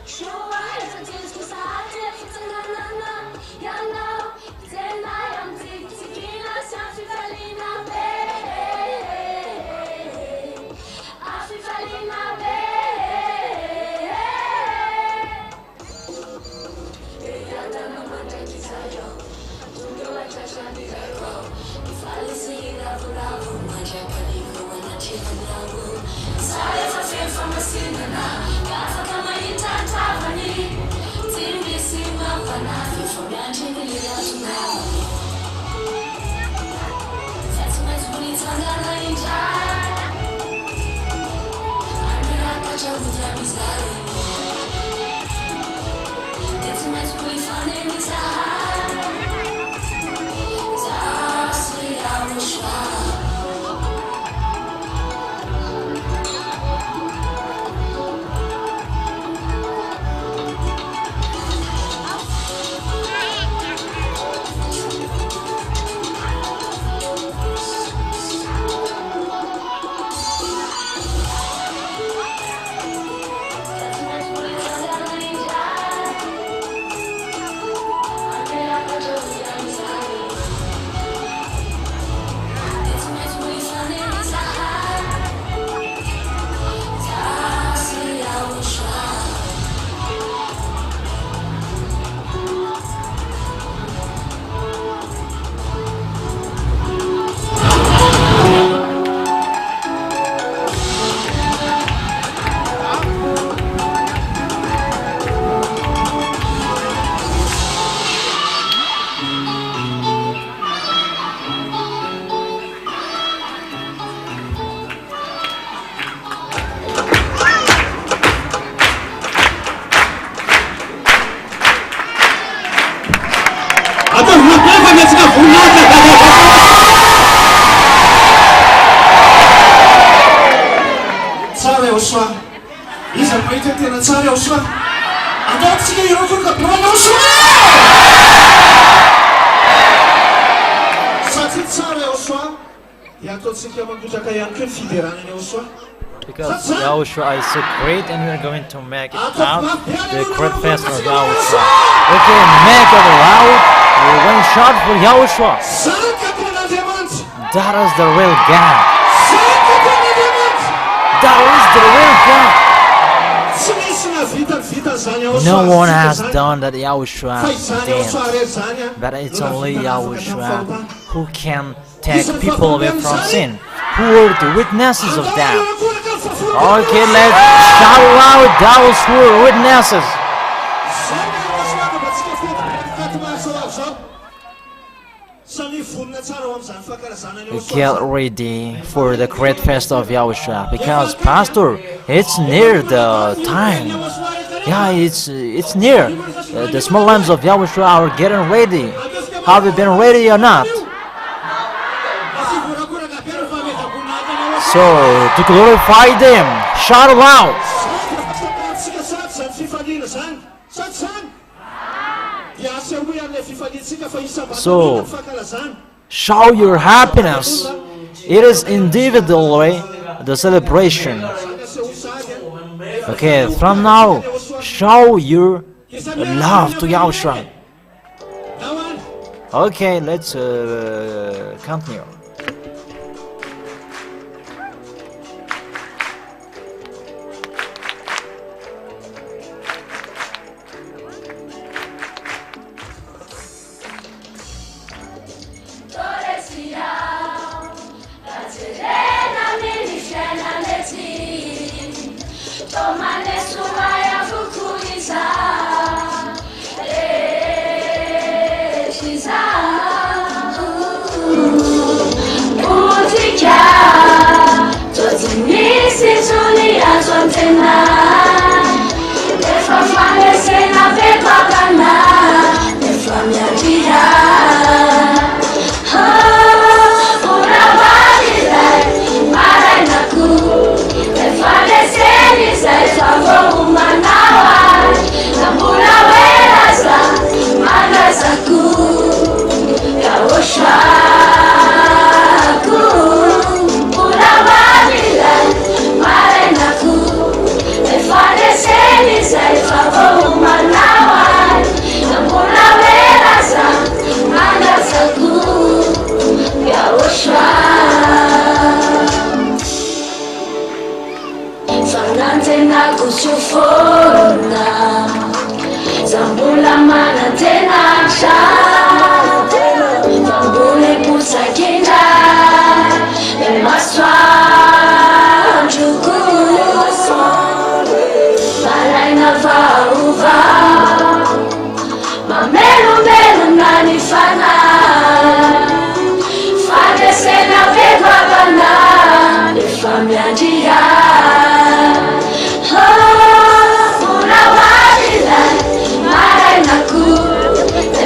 Show atao vonampafanatsika voninahitra tsara eo soa izy mahita tena tsara eo soa ataotsika irokoroka branao soa satria tsara eo soa ataotsika mangotraka ihany koa ny fideranany eo soa. Because Yahushua is so great and we're going to make it out the great fest of Yahushua. Okay, make it loud. We're going to shout for Yahushua. That is the real God. That is the real God. No one has done that Yahushua did. But it's only Yahushua who can take people away from sin. Who are the witnesses of that? Okay, let's shout out those who are witnesses. Get ready for the great fest of Yahushua because, Pastor, it's near the time. Yeah, it's near. The small lambs of Yahushua are getting ready. Have you been ready or not? So, to glorify them, shout aloud. So, show your happiness. It is individually the celebration. Okay, from now, show your love to Yahushua. Okay, let's continue.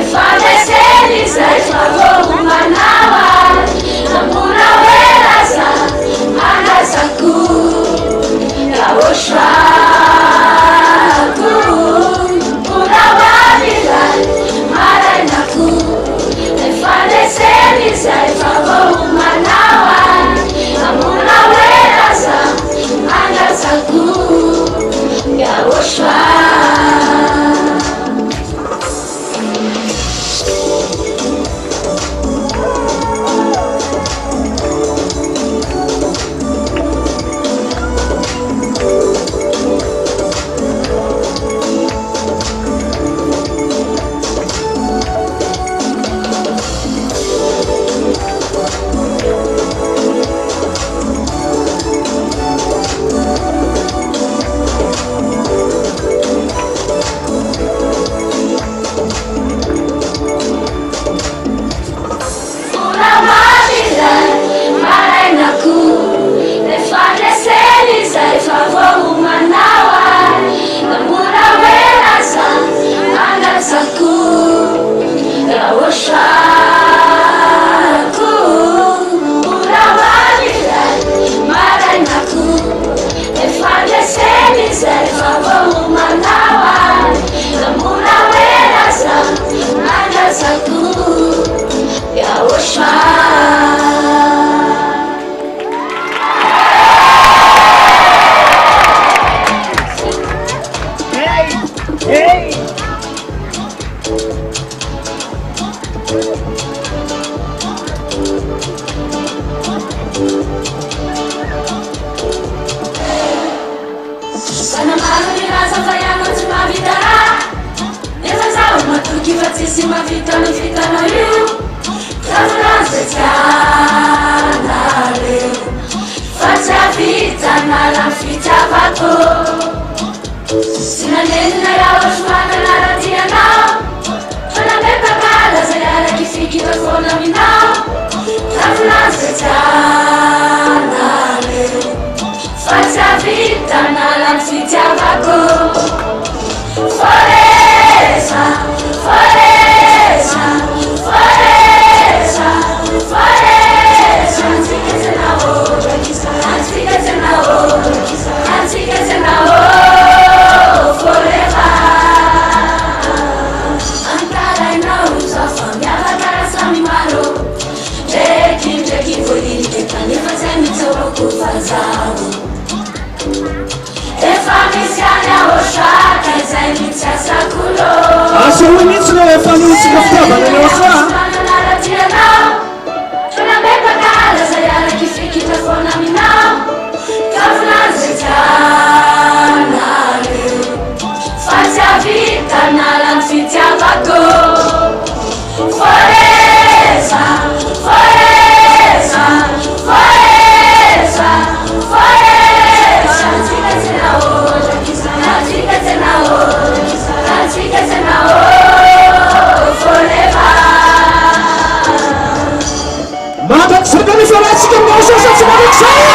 Father Sanamaro fa ianao tsy mahavita raha nefa zaho matoky fa tsisy mahavita ny vitanao io kavolazay tianareo fa tsy havita nala ny fitiavako sy nanenina iaho soana naratianao fa namepakala zay araky fikita foana aminao kavolazay tianareo fa tsy havita nala ny fitiavako foresa foresa foresa foresa antsika tsenao antsika tsenao antsika tsenao forever antarainao zaho fa miavaka samy maro ndraiky voiniteka nefa zay mitsaorako fa zaho efa misy any ahotraka izay mitsiasakolô asa hoy mihitsy reo efa mihitsika fitiavana anao soa mananaratianao fa namepakala zay araky fikitra foana aminao kavolazay tianareo fa tsy havita nala ny fitiavako foresa foresa foresa foresa antsika tsenao antsika tsenao antsika tsenao forever mahatraky sakany faratsika aminao soa sa tsy manaky zay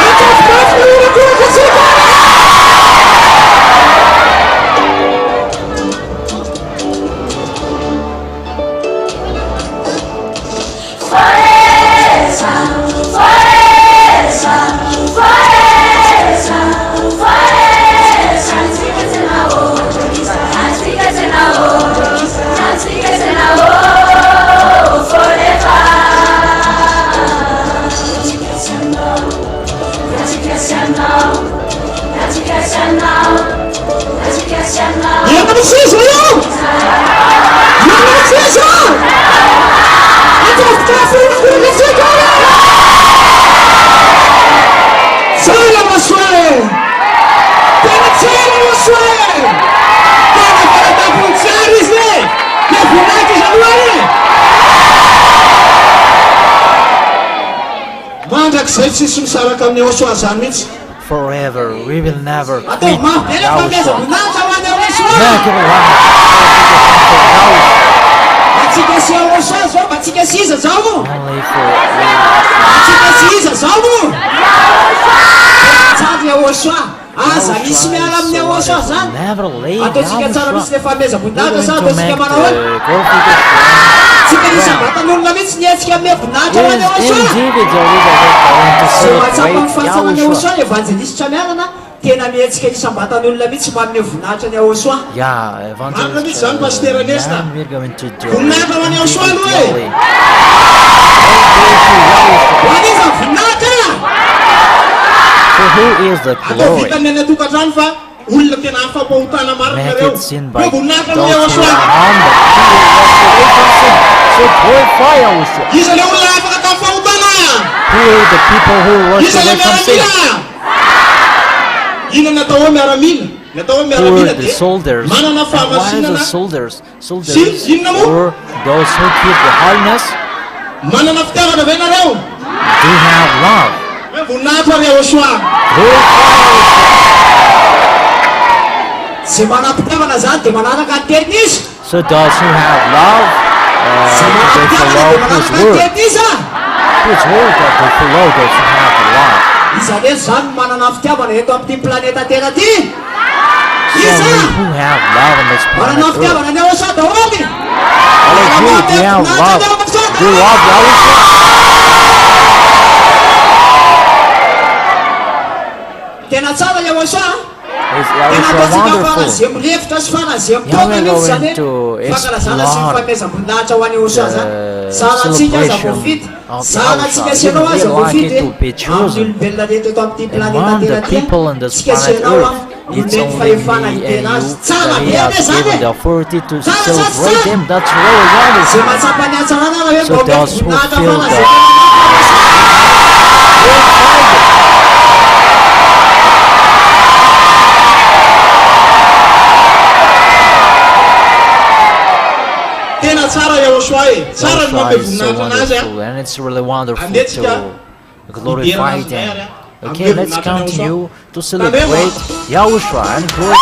akafokafo ny orakorakatsika foresa foresa foresa foresa antsika tsenao antsika tsenao antsika tsenao forever antsika tsenao antsika tsenao antsika tsenao antsika tsenao iana misisa io iana misisa akafokafo ny orakorakatsika tsara masoe tena tsara masoe tena faratapony tsara izy e de vonaky izy aloha e mandrak'izay tsisy misaraka amin'ny osoa zany mihitsy Forever, we will never atao quit mafy ela fameza Yahushua. voninahitra ho any ahosoa Make it one. atsika sy ahosoa zao mba atsika sy iza zao Only for atsika sy iza zao tsary ahosoa aza misy miala amin'ny ahosoa zany never leave ataotsika tsara misy Yahushua. le fameza We're voninahitra sa going to ataotsika make manao hoe the glorification tsika well. nisabatan'olona mihitsy nietsika amin'ny voninahitra ho any Is ahosoa individually that we're going to sy mahatsapa celebrate ny fahatsarany Yahushua. ahosoa evanjelisitra mialana tena mietsika isam-batan'olona mihitsy manome voninahitra ny ahosoa Yeah, Manga evangelist. mihitsy zany pasteur Ernesta. And we're going to do Voninahitra ho any Yahushua aloha e. individually. ho aniza voninahitra For who is the atao glory? vitany any atokantrano fa olona tena afampahotana maro Make nareo it sin by hoe voninahitra those amin'ny who ahosoa are harmed, but he will sin. So glorify Yahushua. iza le olona afaka tamin'ny fahotana Who are the people who worship iza le away from sin? miaramila ina natao hoe miaramila natao hoe Who miaramila are the dia soldiers? manana And why are the fahamasinana soldiers? Soldiers Sin, inona mo? or those who keep the holiness, manana fitiavana ve nareo they have love. hoe voninahitra ry ahosoa Glorify zay manam-pitiavana zany dia manaraka ny teniny izy So those who have love, zay they manam-pitiavana follow dia His manaraka ny word. teniny izy a His word that they follow those who have love. iza le zany manana fitiavana eto amin'ity planeta tena ty So iza we who have love on this manana planet Earth. fitiavana ny ahosoa daholoty All of you, they have love. Do you love Yahushua? tena tsara ny ahosoa Is tena Yahushua ataotsika wonderful? fanazia mirefitra sy fanazia mitona Yeah, we're mihitsy zany going to hoe fankalazana sy explore mifamezaboninahitra ho any ahosoa zany the sara atsika aza celebration voafity of sara atsika Yahushua. sianao aza We would like voafity it to be chosen amin'ny olombelona reto eto amin'ity planeta among the tena ty people on this tsika planet sianao Earth. a It's only me and you that he has given the authority to celebrate him. That's really wonderful. So those who feel that Joshua is so wonderful, and it's really wonderful to glorify him. Okay, let's continue to celebrate Yahushua and glorify.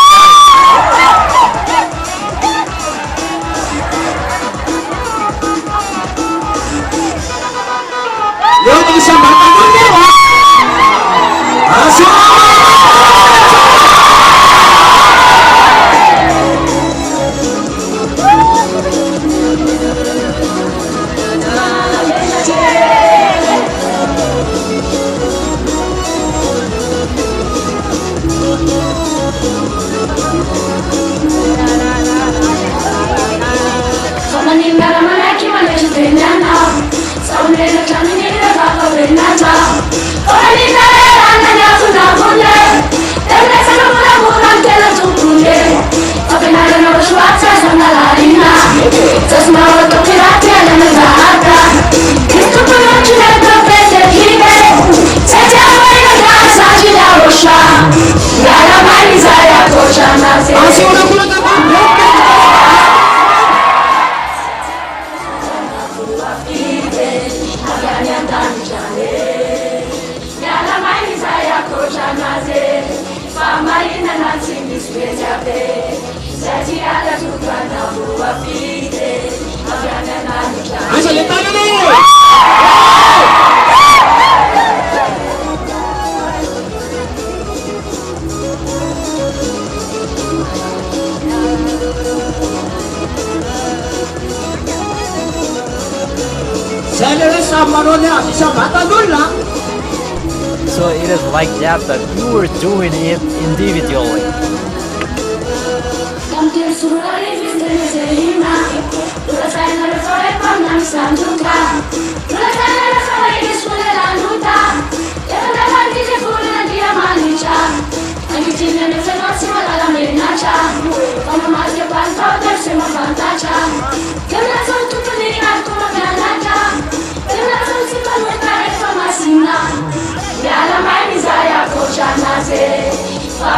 So it is like that you were doing it individually.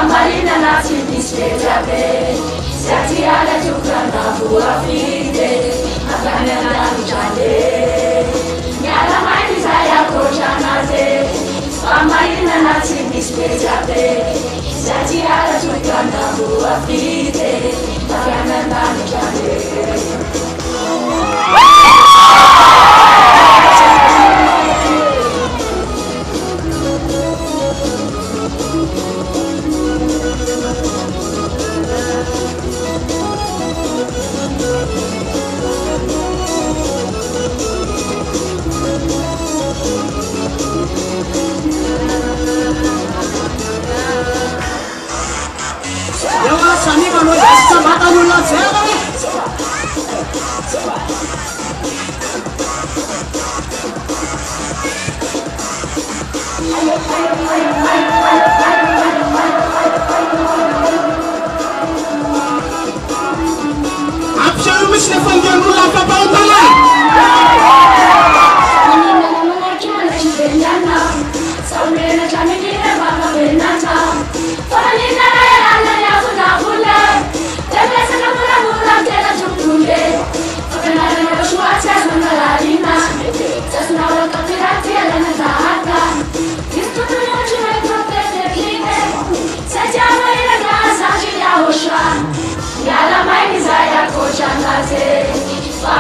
Marina nati disperabe, sati ala tukana buah fide, agaknya nani jande. Nyala maini saya kojana ze, Marina nati disperabe, sati ala tukana buah fide, agaknya nani jande.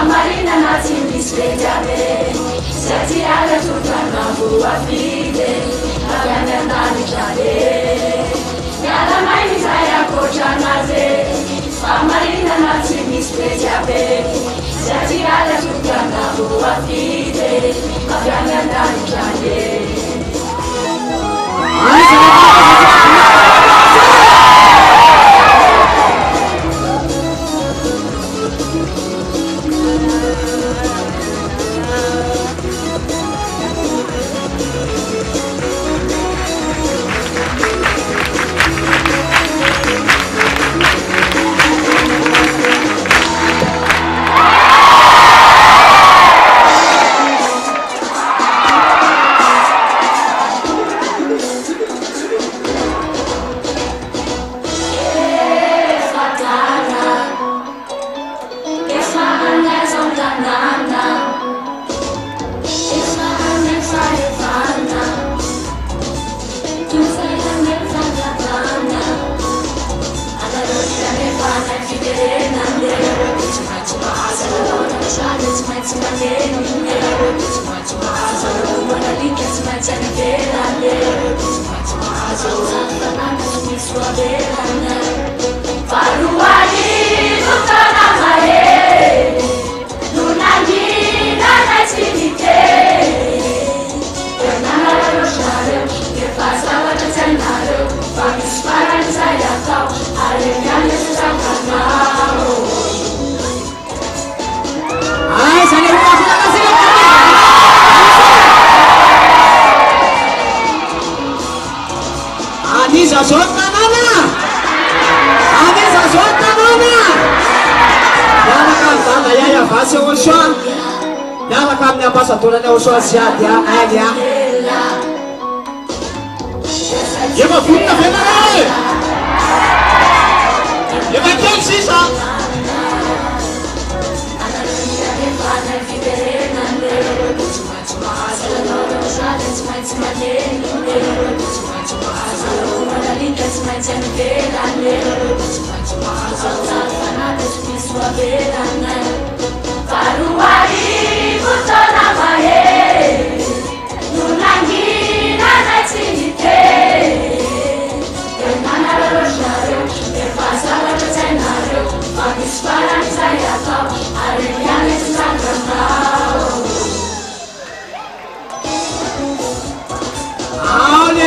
Marina nati disperabe, sati ala tukana buah fide, agaknya nani jande. Nyala maini saya kojana ze, Marina nati disperabe, sati ala tukana buah fide, agaknya nani jande. Grazie Yoshua. Miaraka amin'ny ambassadorany Yoshua Ziady aily a. Efa vonina venare. Efa kely sisa.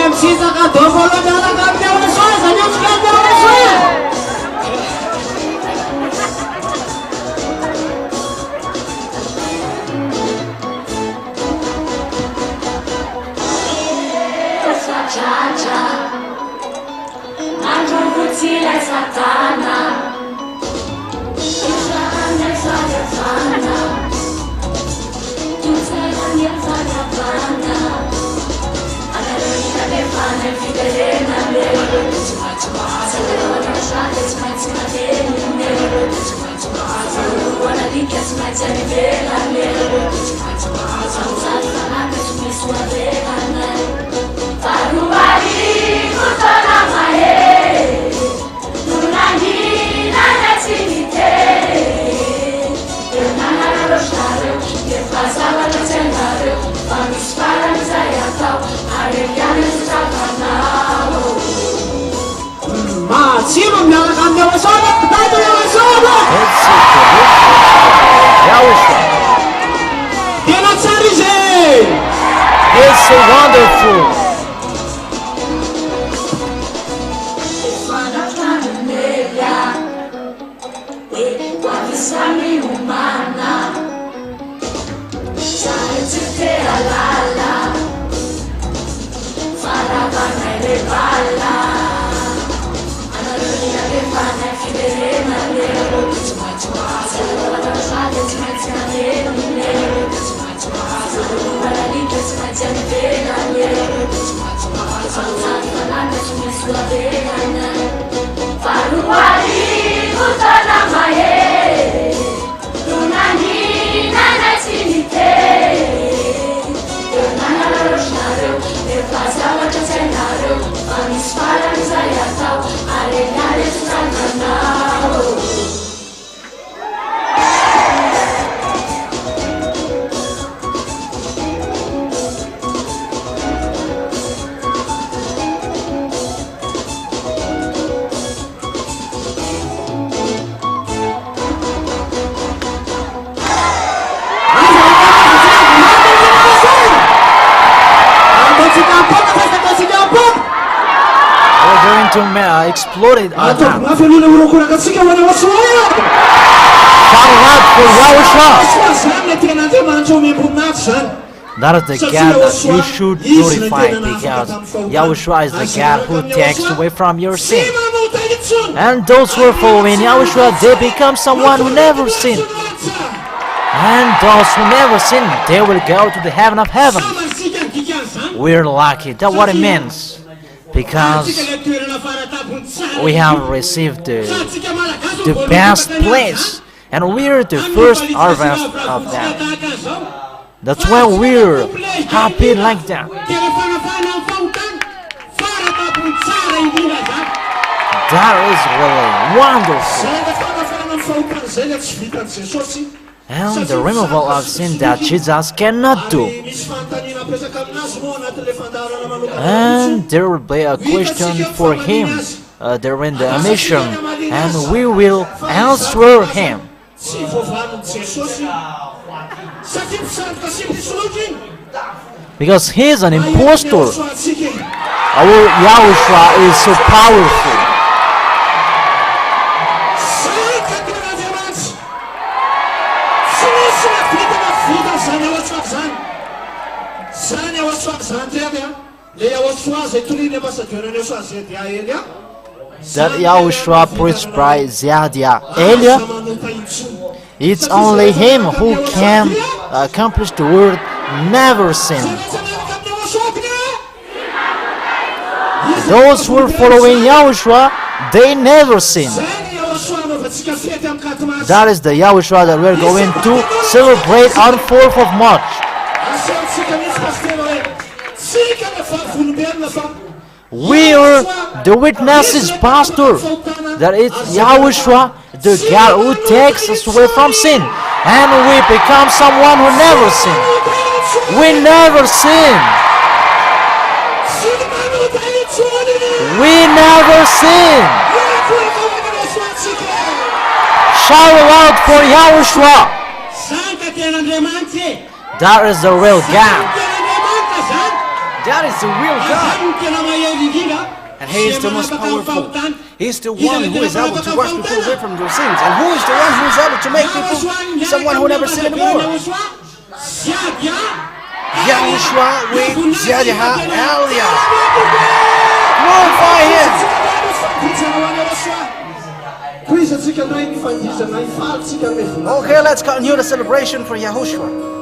Precisa que a dor vai olhar na cabeça de sonhos, a gente quer ver o sonho. Essa tcha-tcha, na jogutila essa tana, isso é nessa levana, isso é nessa levana. Sino miaraka amin'ny Yoshua? Dai Yoshua! Yahushua. Tena tsara izy! It's so wonderful. Exploded on them. Shout out for Yahushua. That is the God that you should glorify, because Yahushua is the God who takes away from your sin. And those who are following Yahushua, they become someone who never sinned. And those who never sin, they will go to the heaven of heaven. We're lucky, that's what it means. Because we have received the best place, and we're the first harvest of that. That's why we're happy like that. That is really wonderful. And the removal of sin that Jesus cannot do. And there will be a question for him during the mission, and we will answer him. Because he is an impostor. Our Yahushua is so powerful. That Yahushua preached by Ziadia Elia, It's only Him who can accomplish the word never sin. Those who are following Yahushua, they never sin. That is the Yahushua that we're going to celebrate on 4th of March. We are the witnesses, Pastor, that it's Yahushua, the God who takes us away from sin, and we become someone who never sin. We never sin. We never sin. Shout out for Yahushua. That is the real God. That is the real God. And He is the most powerful. He is the one who is able to wash people away from their sins. And who is the one who is able to make people someone who never sinned anymore? Yahushua with Ziyadha Aliyah. Glorify Him. Okay, let's continue the celebration for Yahushua.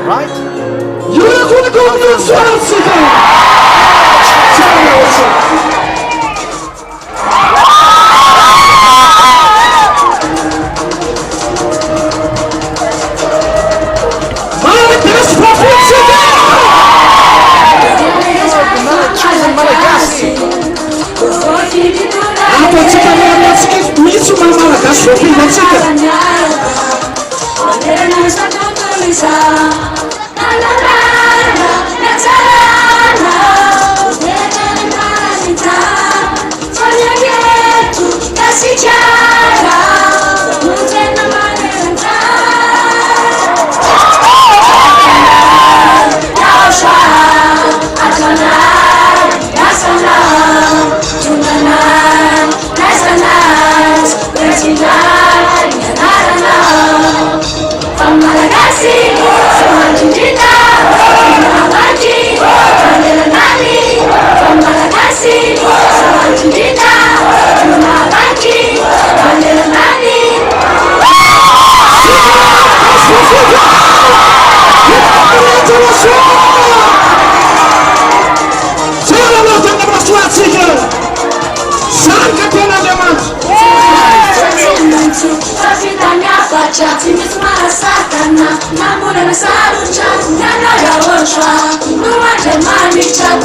Right? Nice,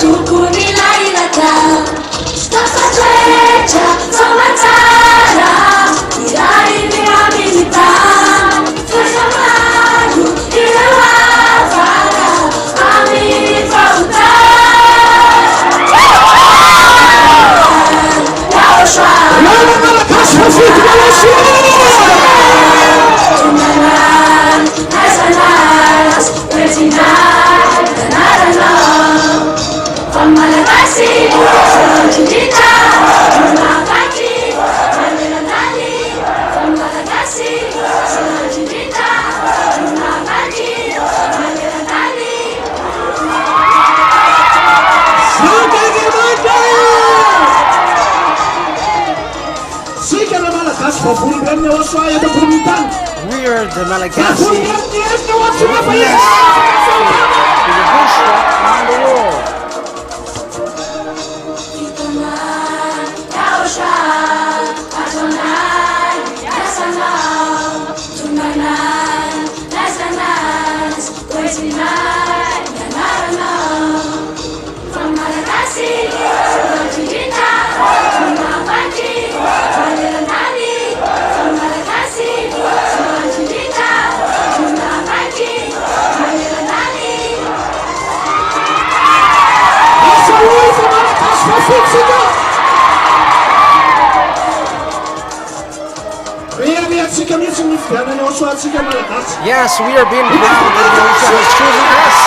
tokony lailaka tafatretra famatsara irainy amin'ny tany fasamaro ireo avara amin'ny fahotana yaoshua Asanas, Retinai, Narana, from Malagasy, Judita, Makati, Malinani, from Malagasy, Judita, Makati, Malinani. We are the Malagasy around the world. From Malagasy, Judita, Makati, Malinani, from Malagasy, Judita, Makati, Malinani. Yes, we are being proud that Yahushua has chosen us.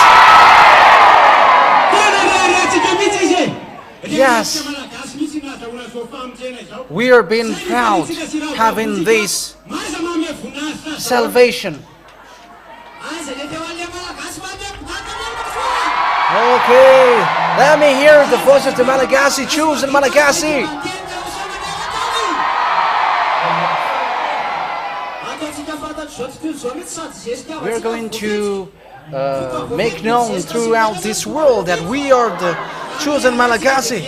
Yes, we are being proud having this salvation. Okay, let me hear the voice of the Malagasy. Choose in Malagasy. We are going to make known throughout this world that we are the chosen Malagasy.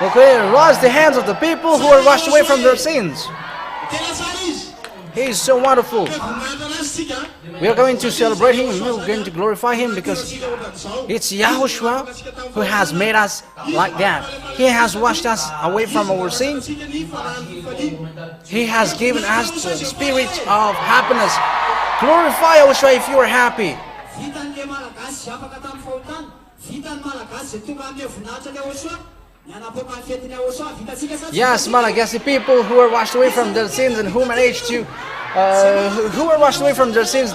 Okay, wash the hands of the people who are washed away from their sins. He is so wonderful. We are going to celebrate Him. We are going to glorify Him because it's Yahushua who has made us like that. He has washed us away from our sins. He has given us the spirit of happiness. Glorify Yahushua if you are happy. Yes, Malagasy people who are washed away from their sins and who managed to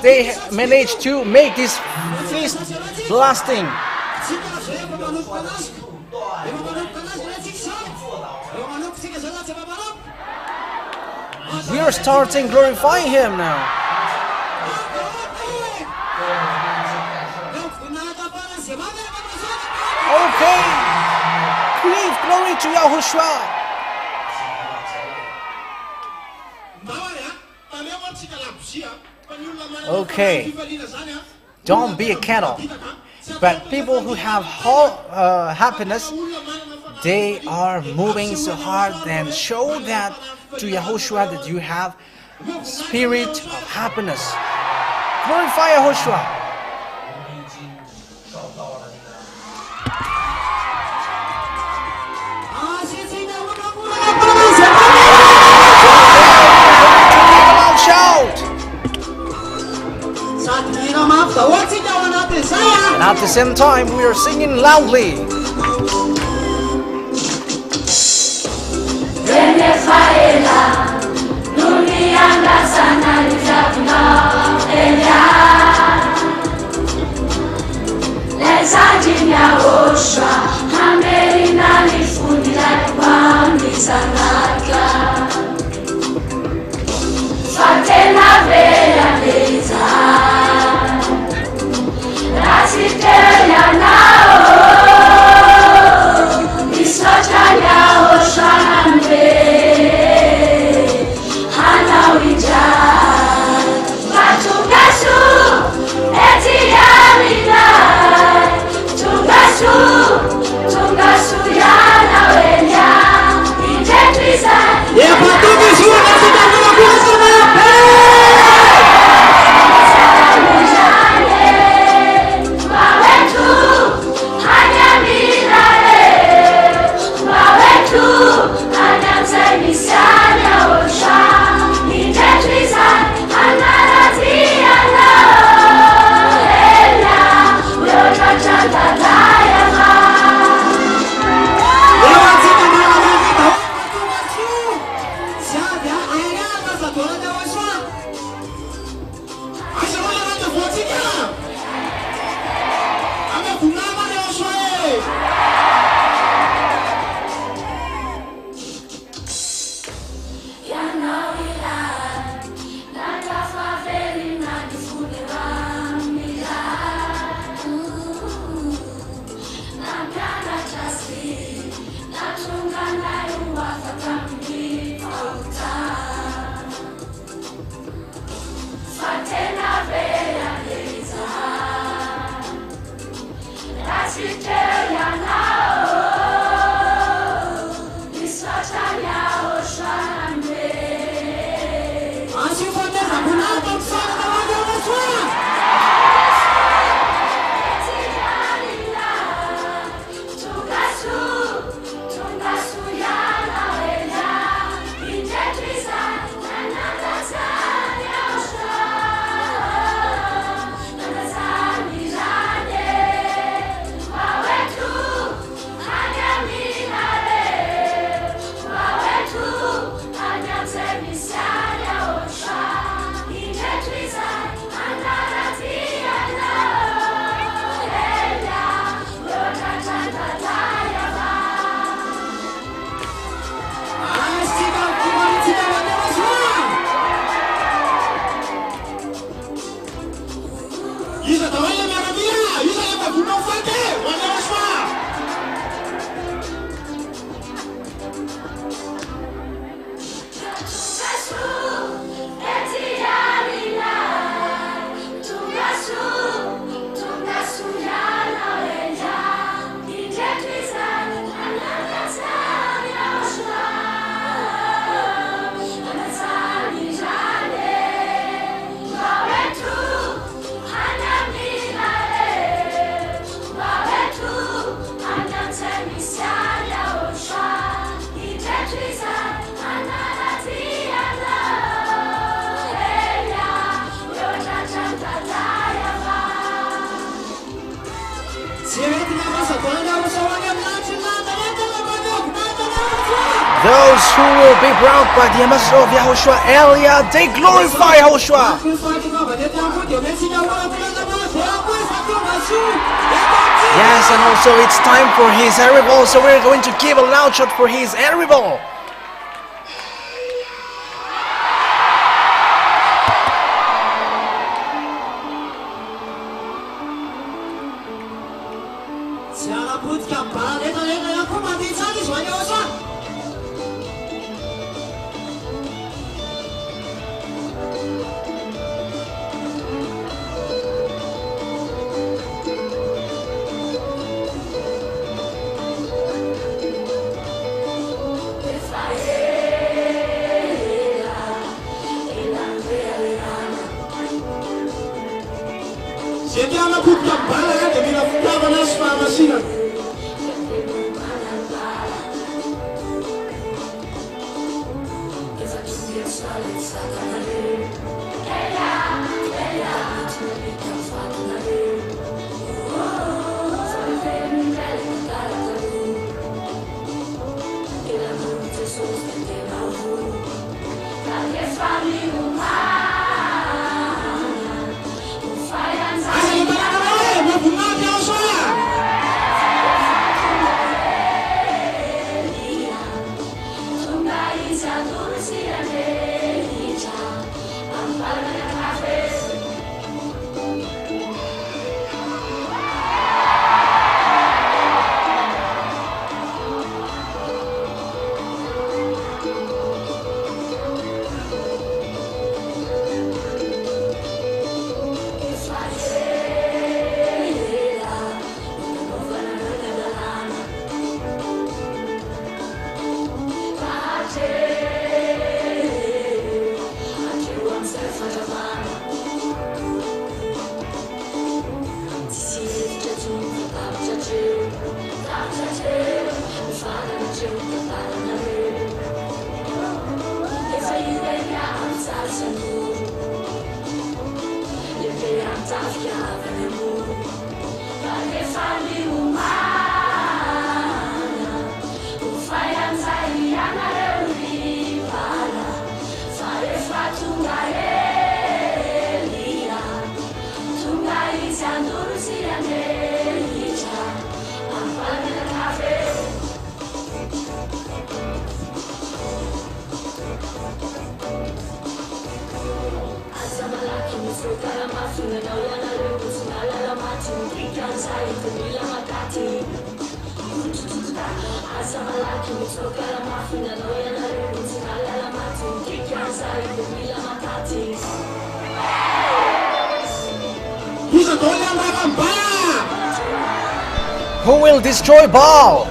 they managed to make this feast lasting. We are starting glorifying Him now. Okay, give glory to Yahushua. Okay, don't be a cattle, but people who have happiness, they are moving so hard and show that to Yahushua that you have spirit of happiness. Glorify Yahushua. And at the same time, we are singing loudly. Those who will be brought by the ambassador of Yahushua, Eliah, they glorify Yahushua. Yes, and also it's time for his arrival, so we're going to give a loud shot for his arrival. Who will destroy Baal?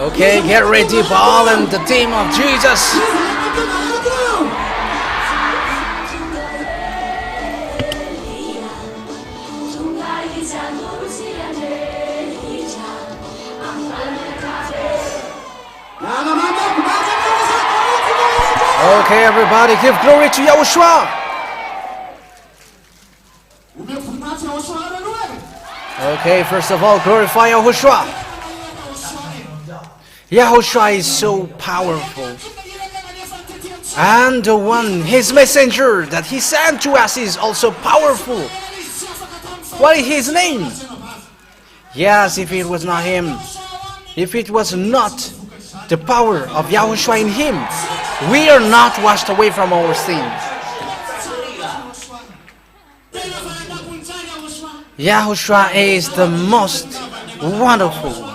Okay, get ready, Baal and the team of Jesus. Okay, everybody, give glory to Yahushua. Okay, first of all, glorify Yahushua. Yahushua is so powerful. And the one, his messenger that he sent to us is also powerful. What is his name? Yes, if it was not him, if it was not the power of Yahushua in him, we are not washed away from our sins. Yahushua is the most wonderful.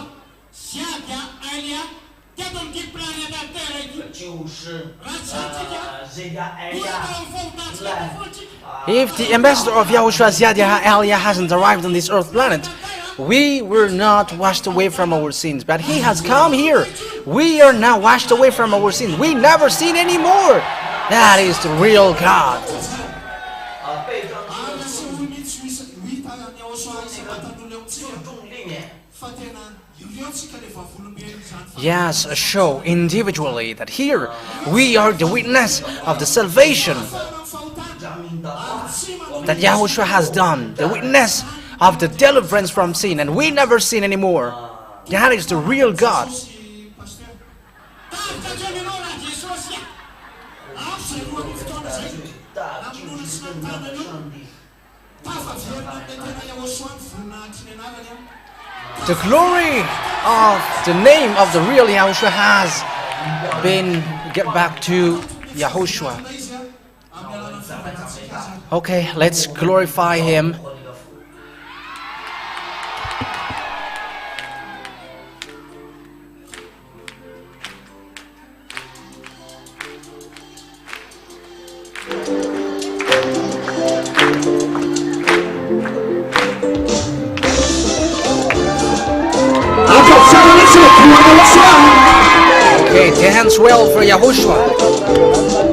If the ambassador of Yahushua, Ziadiah Eliah, hasn't arrived on this earth planet, we were not washed away from our sins, but He has come here. We are now washed away from our sins. We never sin anymore. That is the real God. Yes, show individually that here we are the witness of the salvation that Yahushua has done, the witness of the deliverance from sin, and we never sin anymore. That is the real God. The glory of the name of the real Yahushua has been get back to Yahushua. Okay, let's glorify Him. Okay, dance well for Yahushua.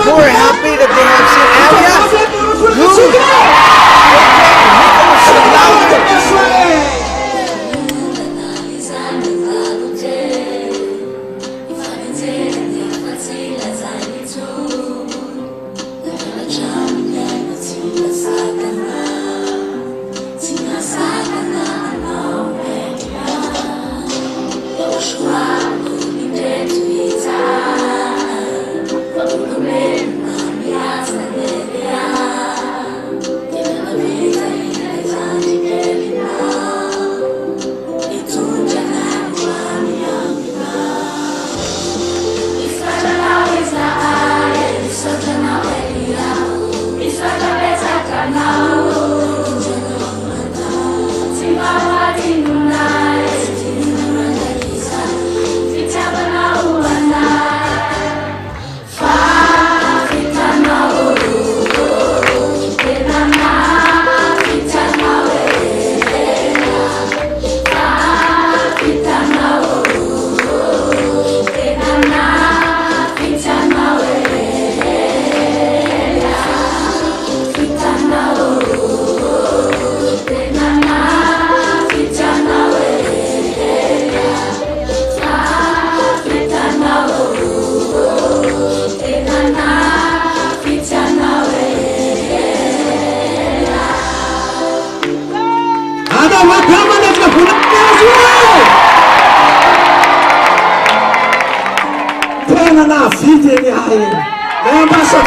We're happy that they have seen Elia.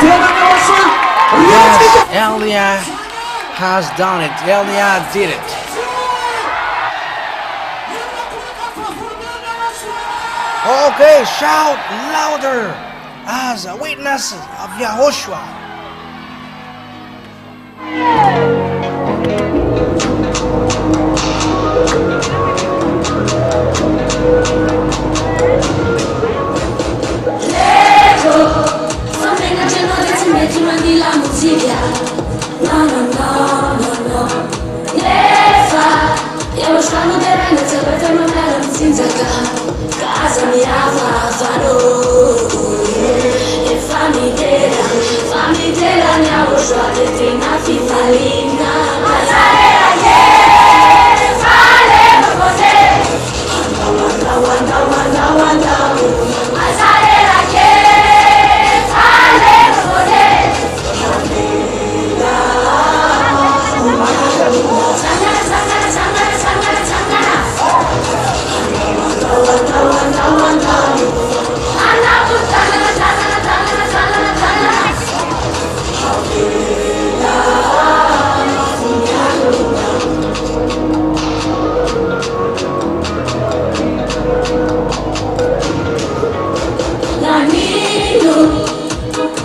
Good. Yes, Elia has done it. Elia did it. Okay, shout louder as a witness of Yahushua. Lego, fammi una giornata ti metti una di la musica. No, no, no, no, no. Lefa, io stanno terreno, se per te non era un sinzaca. Casa mia fano. E fammi tera, ne ho sciolto, trina, fifa, linna. Masarera, yeah, fare così. Masarera, yeah, fare così. Sangara, sangara, sangara, sangara, sangara. Anna puttana, sangara, sangara, sangara, sangara.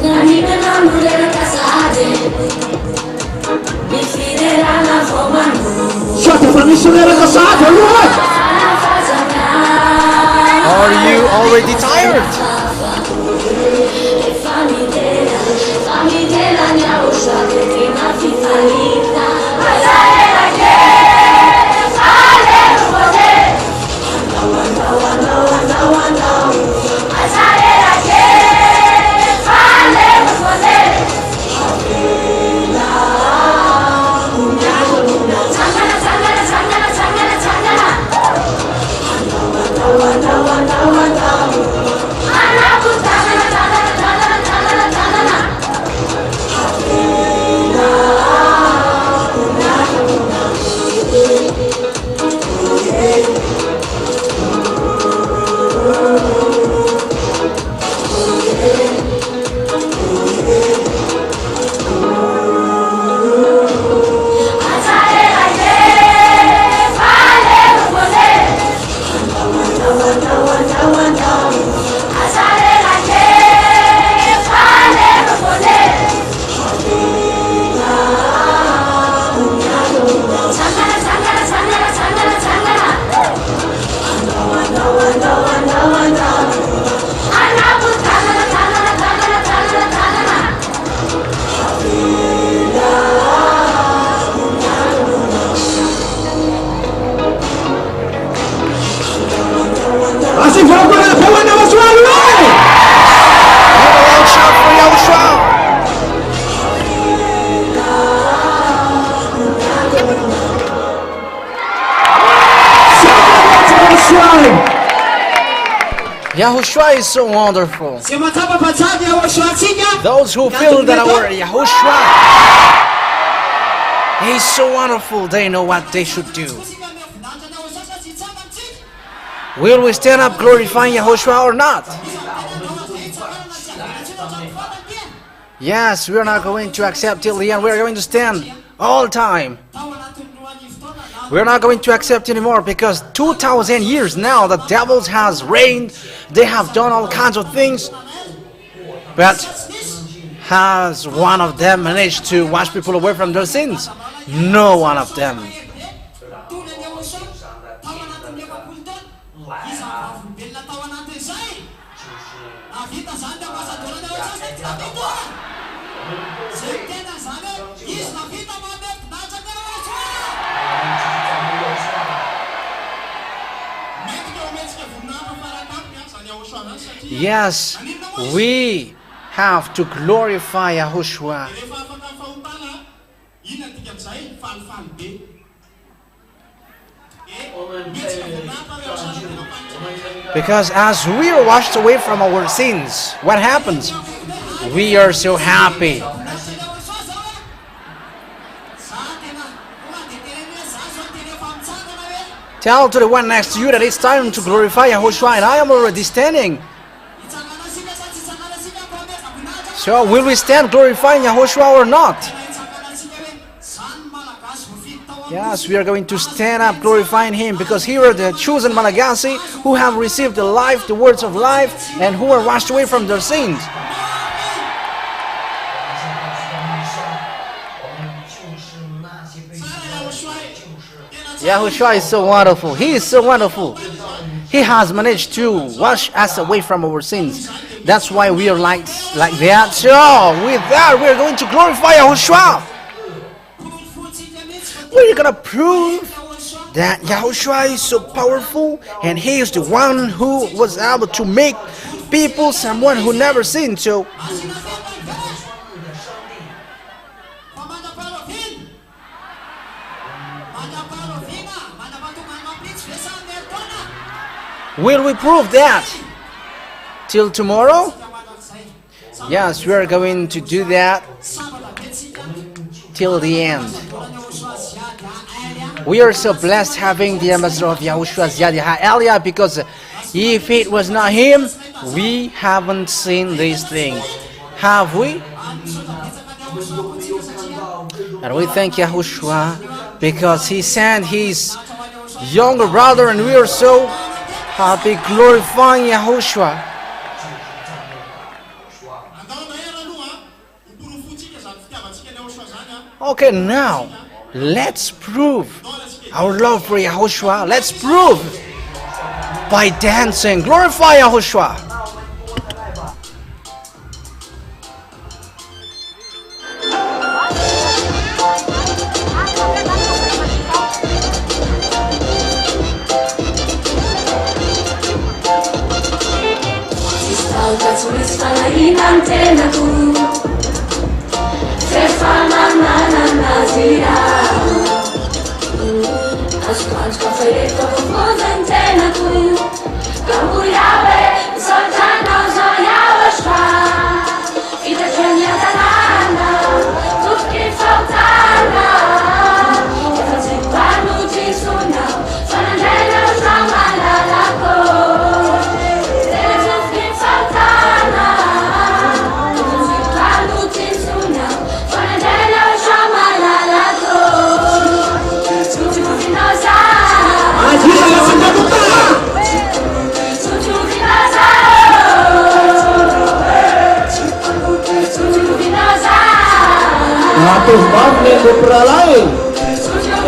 Nani me namurera casate. Mi finirà la fomano. Shut up, missionary Cassato, Are you already tired? Fammi della mia uscita, prima fifa linda. Masarera che fare così. Masarera che fare così. Sangara, sangara, sangara, sangara, sangara. Anna puttana, tadana, tadana, tadana, tadana. Masarera che fare così. Masarera che fare così. Sangara, sangara, sangara, sangara, sangara. Anna puttana, tadana, tadana, tadana, tadana. Assim foi agora, foi uma nova sua Give a loud shout for Yahushua. Yahushua is so wonderful. Se matava passada e a chuatinha. Those who feel that our Yahushua is so wonderful, they know what they should do. Will we stand up glorifying Yahushua or not? Yes, we are not going to accept till the end. We are going to stand all the time. We are not going to accept anymore because 2,000 years now the devils has reigned. They have done all kinds of things. But has one of them managed to wash people away from their sins? No one of them. Yes, we have to glorify Yahushua. Because as we are washed away from our sins, what happens? We are so happy. Tell to the one next to you that it's time to glorify Yahushua, and I am already standing. So will we stand glorifying Yahushua or not? Yes, we are going to stand up glorifying Him, because here are the chosen Malagasy who have received the life, the words of life, and who are washed away from their sins. Yahushua is so wonderful. He is so wonderful. He has managed to wash us away from our sins. That's why we are like that. So with that, we're going to glorify Yahushua. We're gonna prove that Yahushua is so powerful, and He is the one who was able to make people someone who never sinned. So will we prove that till tomorrow? Yes, we are going to do that till the end. We are so blessed having the ambassador of Yahushua Ziad Ha'elia, because if it was not him, we haven't seen these things, have we? And we thank Yahushua because he sent his younger brother, and we are so happy glorifying Yahushua. Okay, now let's prove our love for Yahushua. Let's prove by dancing. Glorify Yahushua.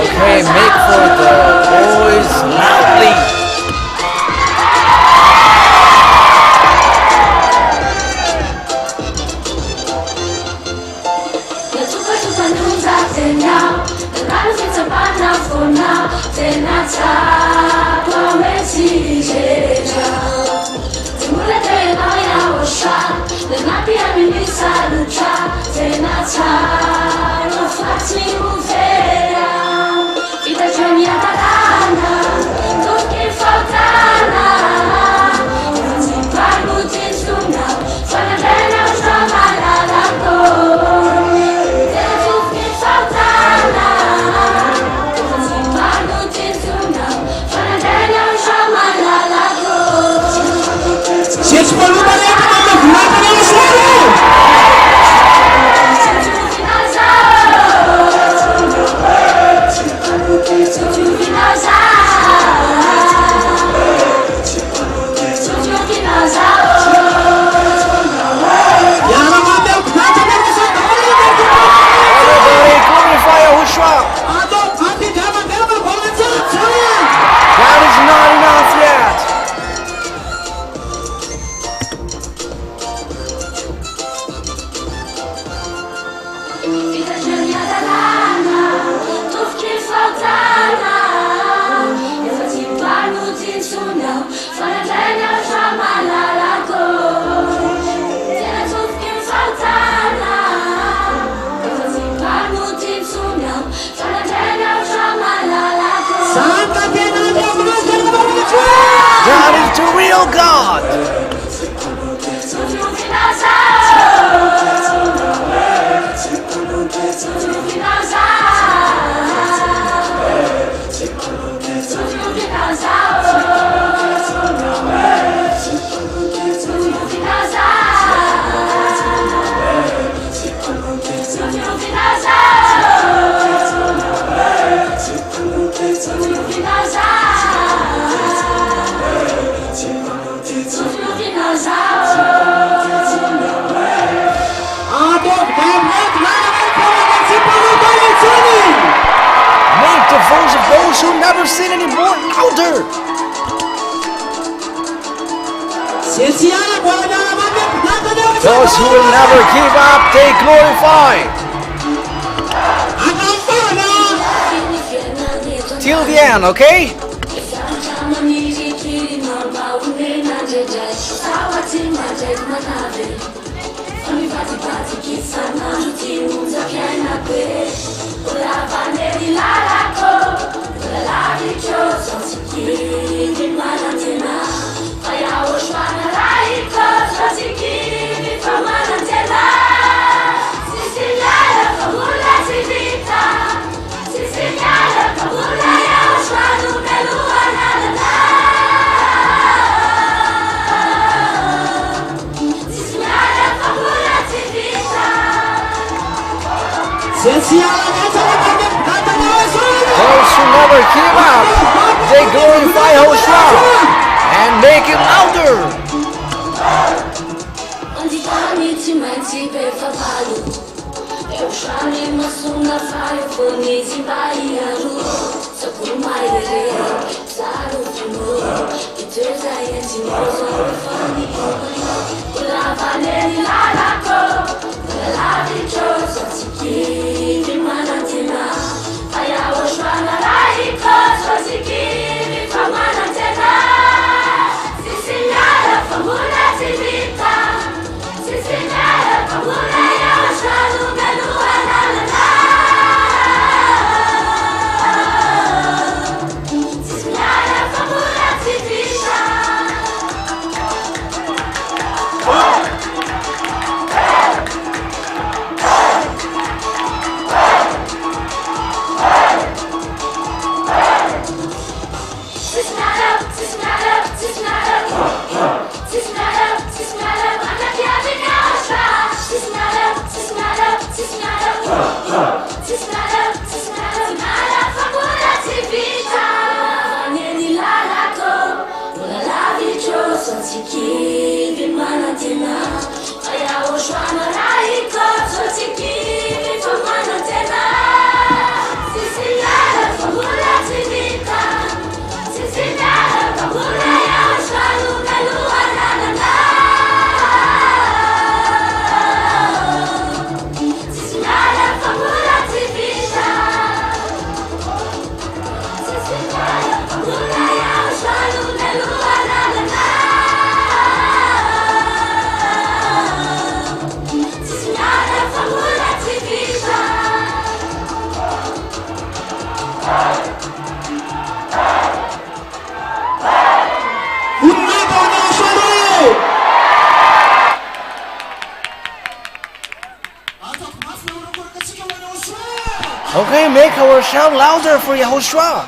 Okay, make for the boys loudly. God is the real God. Make the voice of those who never sin anymore louder. Those who will never give up, they glorify. Till the end, okay? Those who never give up, they glorify Yahushua and make it louder. Okay, make our shout louder for Yahushua.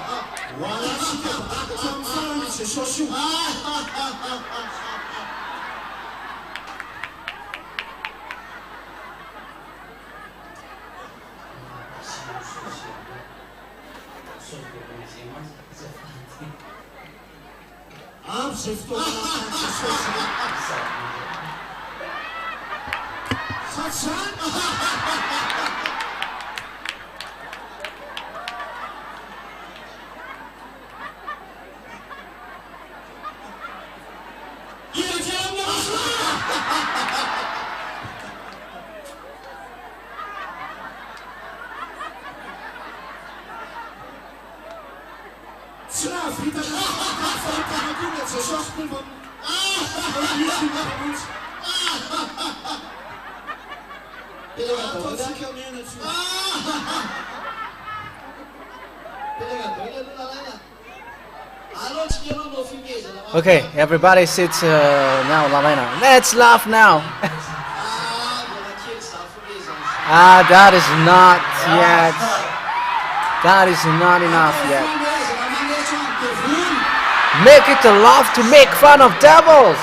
Okay, everybody sit now, Lamena. Let's laugh now. That is not yet. That is not enough yet. Make it a laugh to make fun of devils.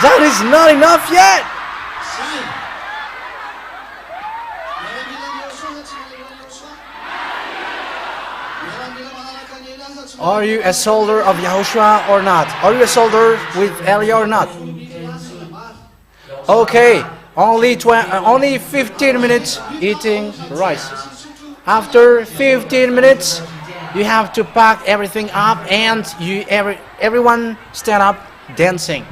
That is not enough yet. Are you a soldier of Yahushua or not? Are you a soldier with Elia or not? Okay, only 15 minutes eating rice. After 15 minutes, You have to pack everything up and everyone stand up dancing.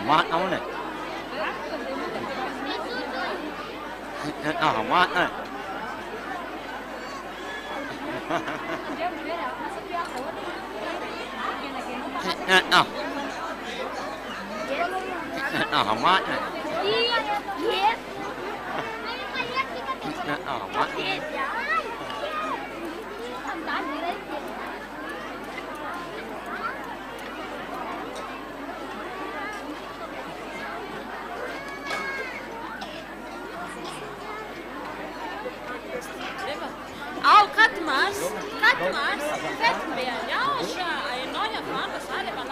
Mát áo này. Mát này. Mát này. Mát này. Au, Katmars, Fettmeer, ja, een nieuwe van de Sade van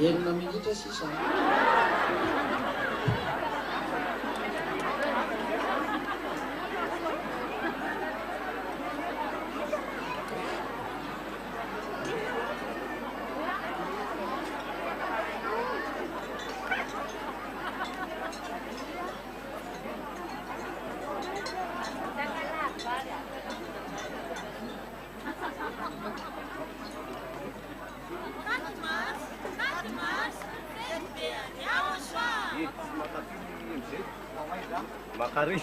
Enina minitra sisa. Bakari.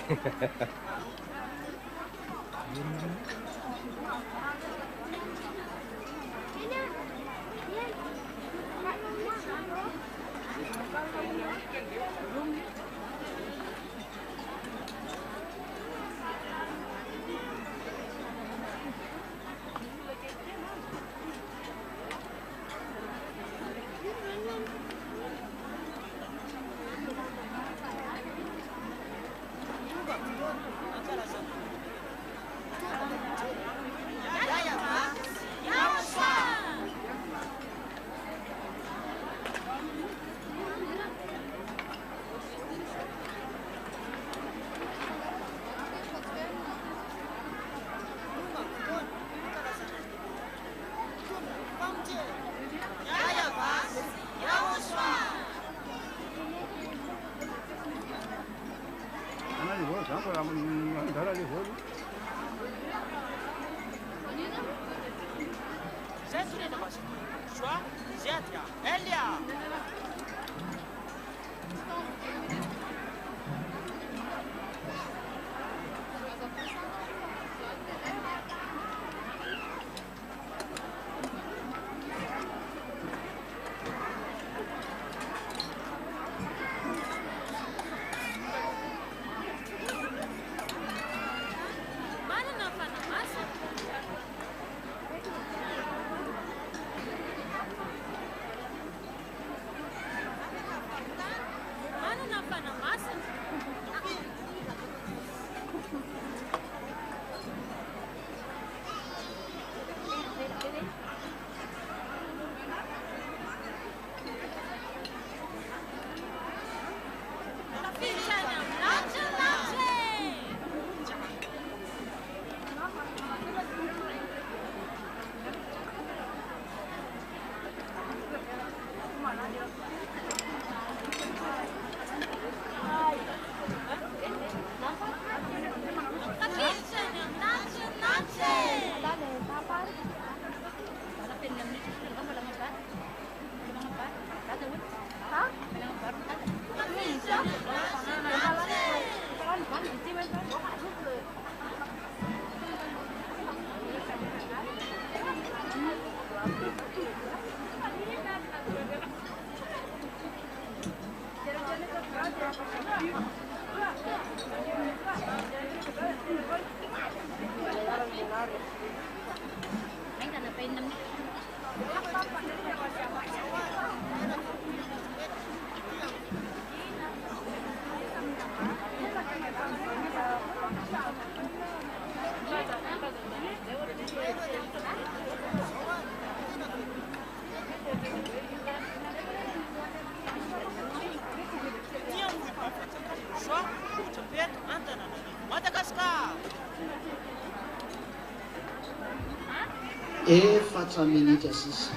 Efatra minitra sisa.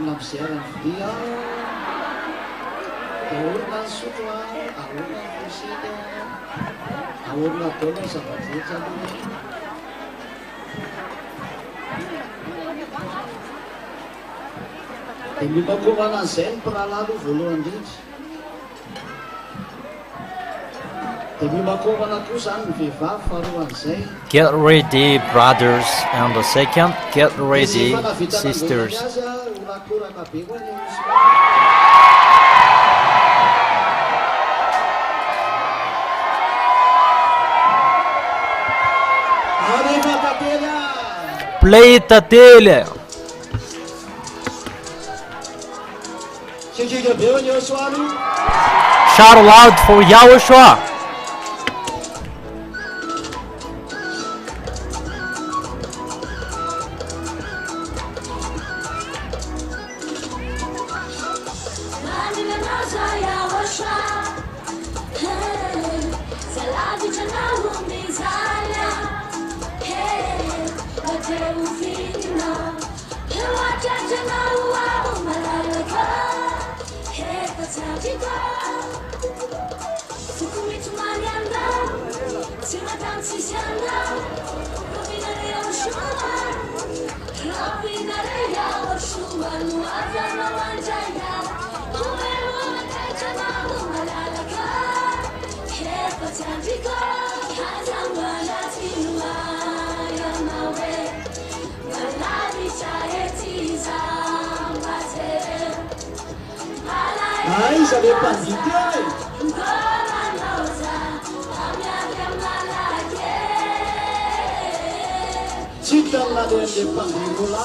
Olona miziarany vidia dia olona ny sotro aolona ny fosika aolona daona zava-drehetra aloha dia mimakovana an'izay ny mpirahalahy voalohany indrindra dia mimakovana koa zany ny vehivavy faharohan'izay. Get ready, brothers, and the second, get ready, sisters. Play Tatelia. Shout aloud for Yahushua. Iza le mpandity ey tsy hitan'la le mpandimola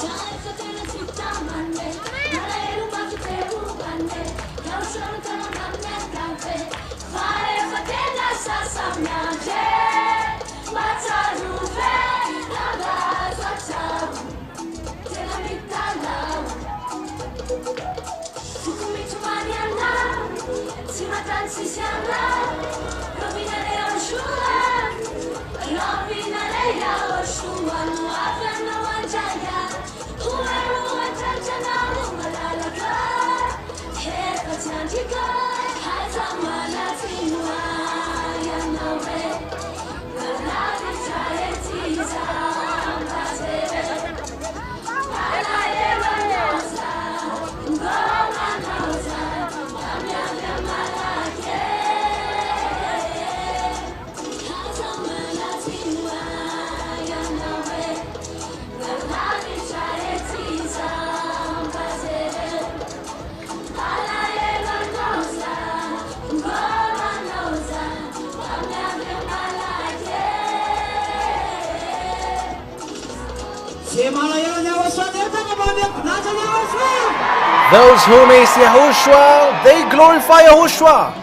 Those who miss Yahushua, they glorify Yahushua.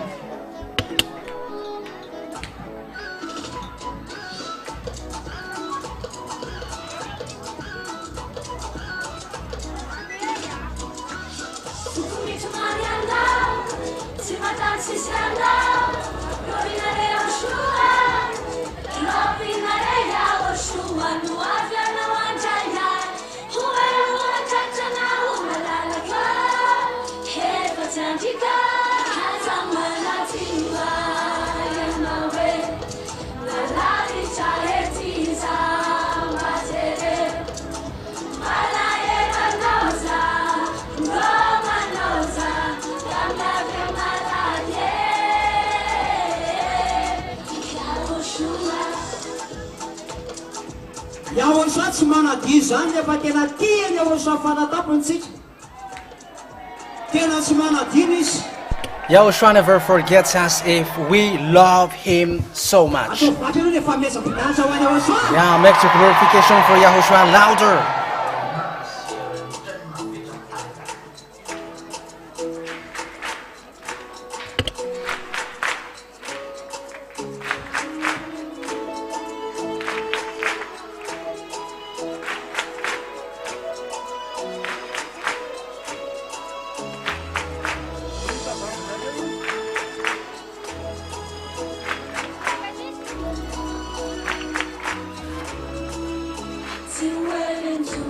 Yahushua tsy manadio zany rehefa tena tiany Yahushua fanatapontsika. Tena tsy manadino izy. Yahushua never forgets us if we love Him so much. Atao vatra aloha rehefa mesa voninahitra ho an'i Yahushua. Yeah, make the glorification for Yahushua louder. To wait into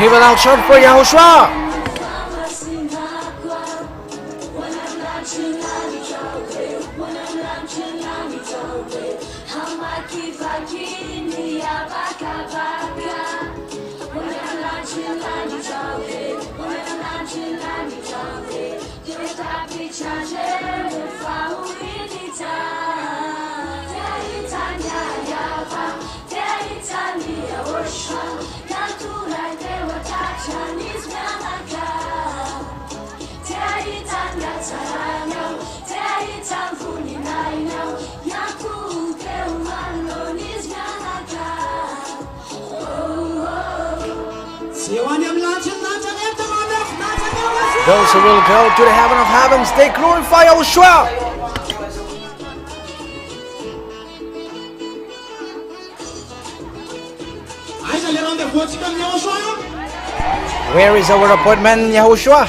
Give a loud shout for Yahushua. Those who will go to the heaven of heavens, they glorify Yahushua. Where is our appointment, Yahushua?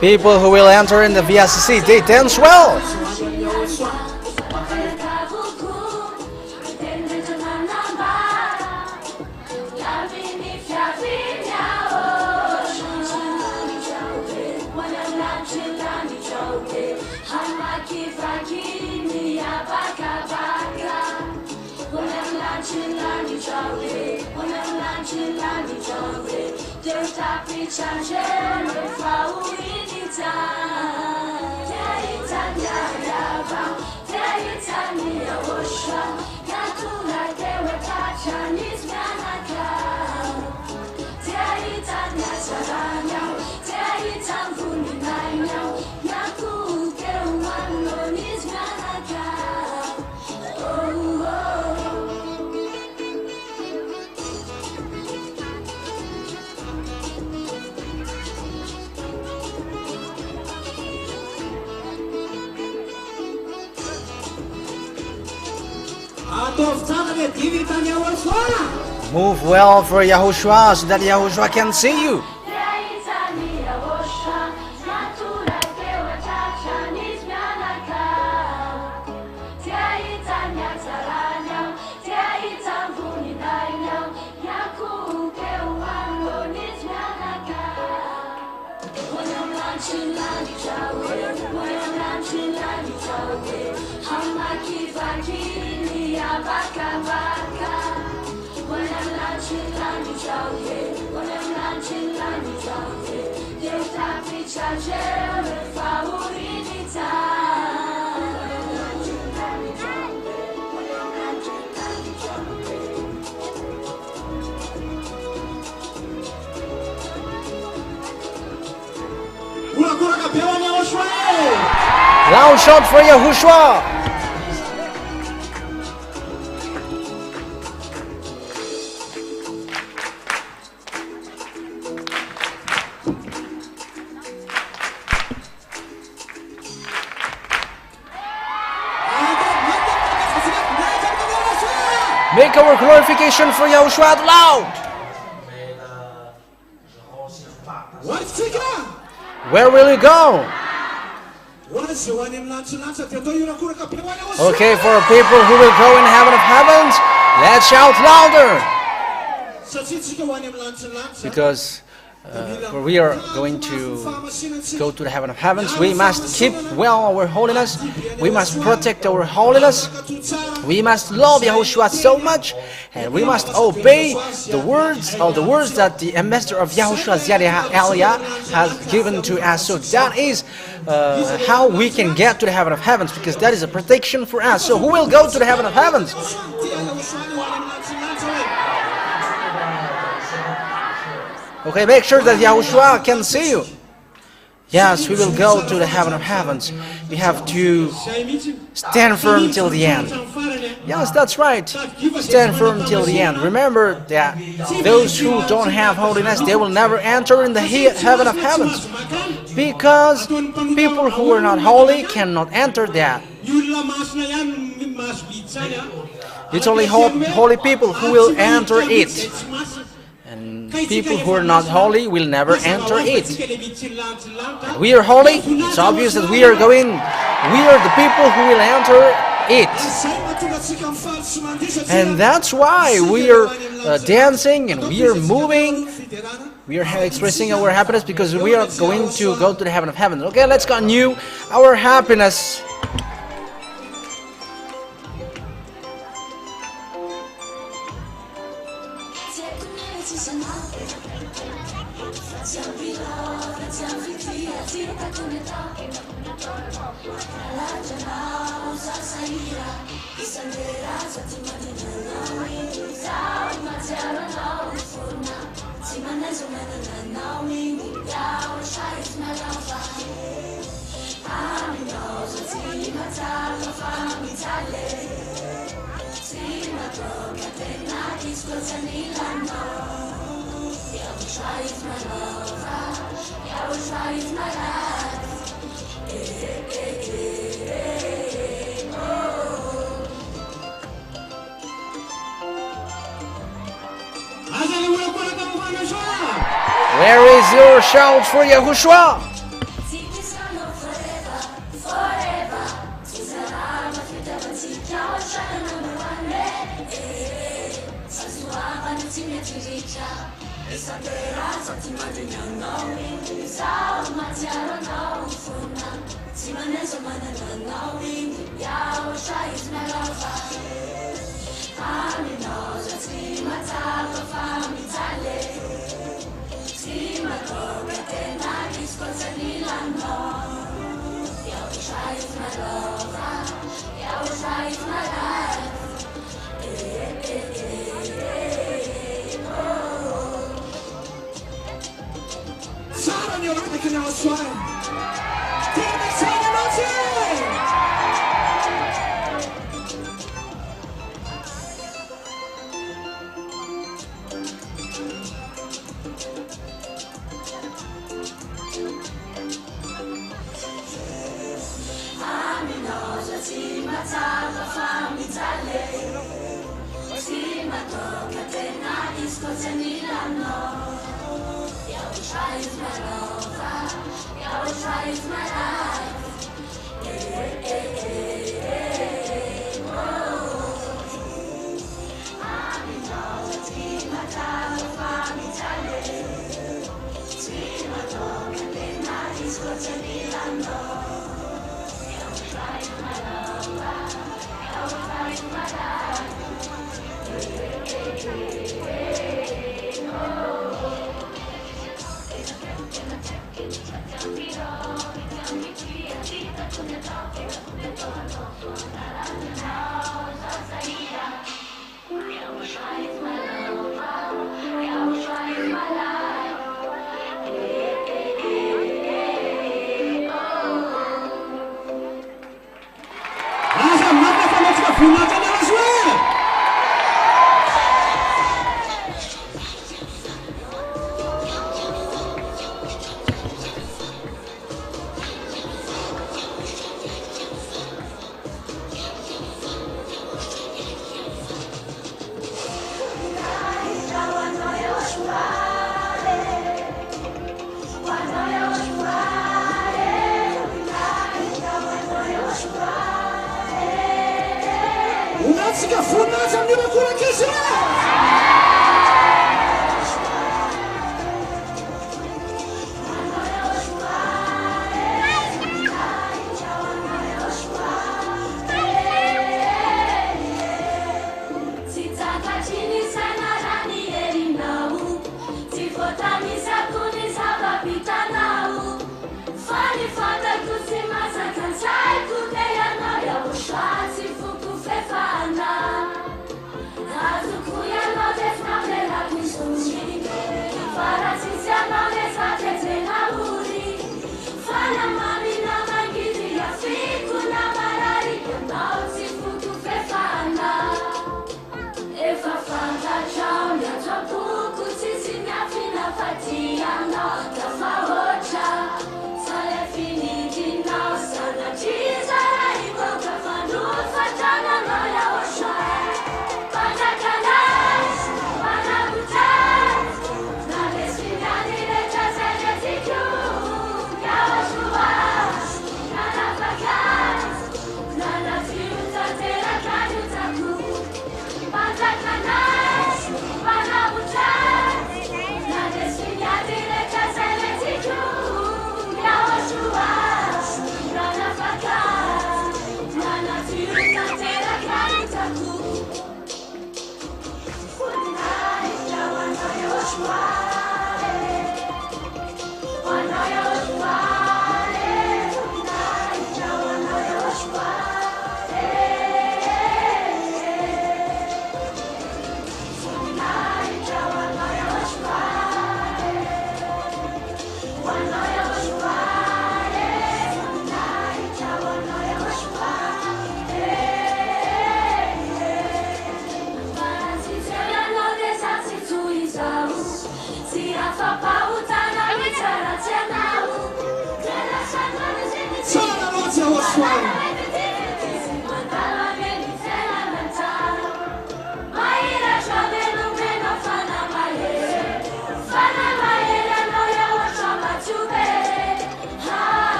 People who will enter in the VSC, they dance well. Move well for Yahushua so that Yahushua can see you. Loud shout for Yahushua. Make our glorification for Yahushua out loud. Where will you go? Okay, for people who will go in heaven of heavens, let's shout louder. Because we are going to go to the heaven of heavens, we must keep well our holiness. We must protect our holiness. We must love Yahushua so much, and we must obey the words that the ambassador of Yahushua Ziyad Aliyah has given to us. So that is how we can get to the heaven of heavens, because that is a protection for us. So who will go to the heaven of heavens? Okay, make sure that Yahushua can see you. Yes, we will go to the heaven of heavens. We have to stand firm till the end. Yes, that's right. Stand firm till the end. Remember that those who don't have holiness, they will never enter in the heaven of heavens. Because people who are not holy cannot enter that. It's only holy people who will enter it. And people who are not holy will never enter it. And we are holy. It's obvious that we are the people who will enter it. And that's why we are dancing and we are moving. We are expressing our happiness because we are going to go to the heaven of heaven. Okay, let's continue our happiness. Where is your shout for Yahushua? Infinity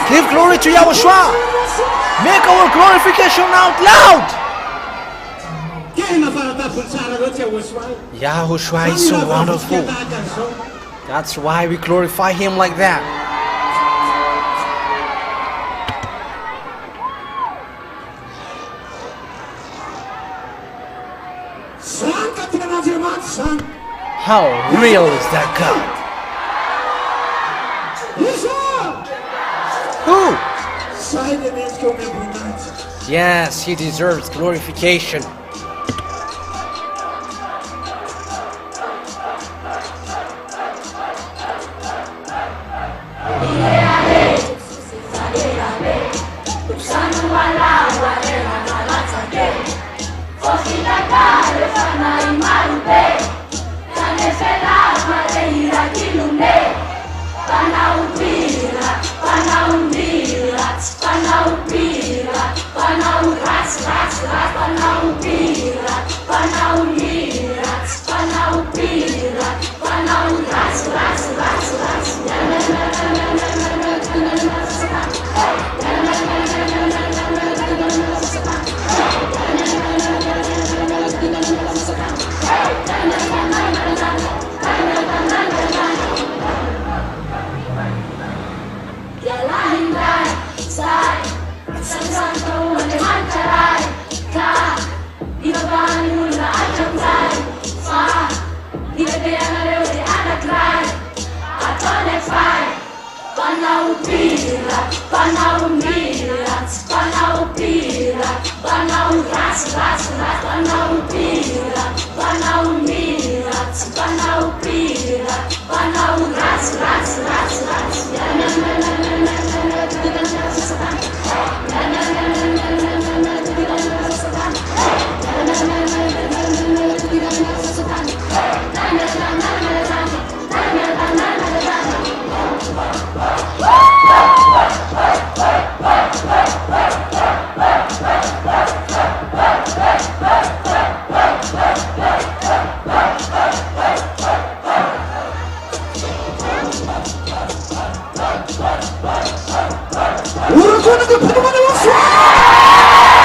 Give glory to Yahushua. Make our glorification out loud. Yahushua is so wonderful. That's why we glorify him like that. How real is that God? Who? Yes, he deserves glorification.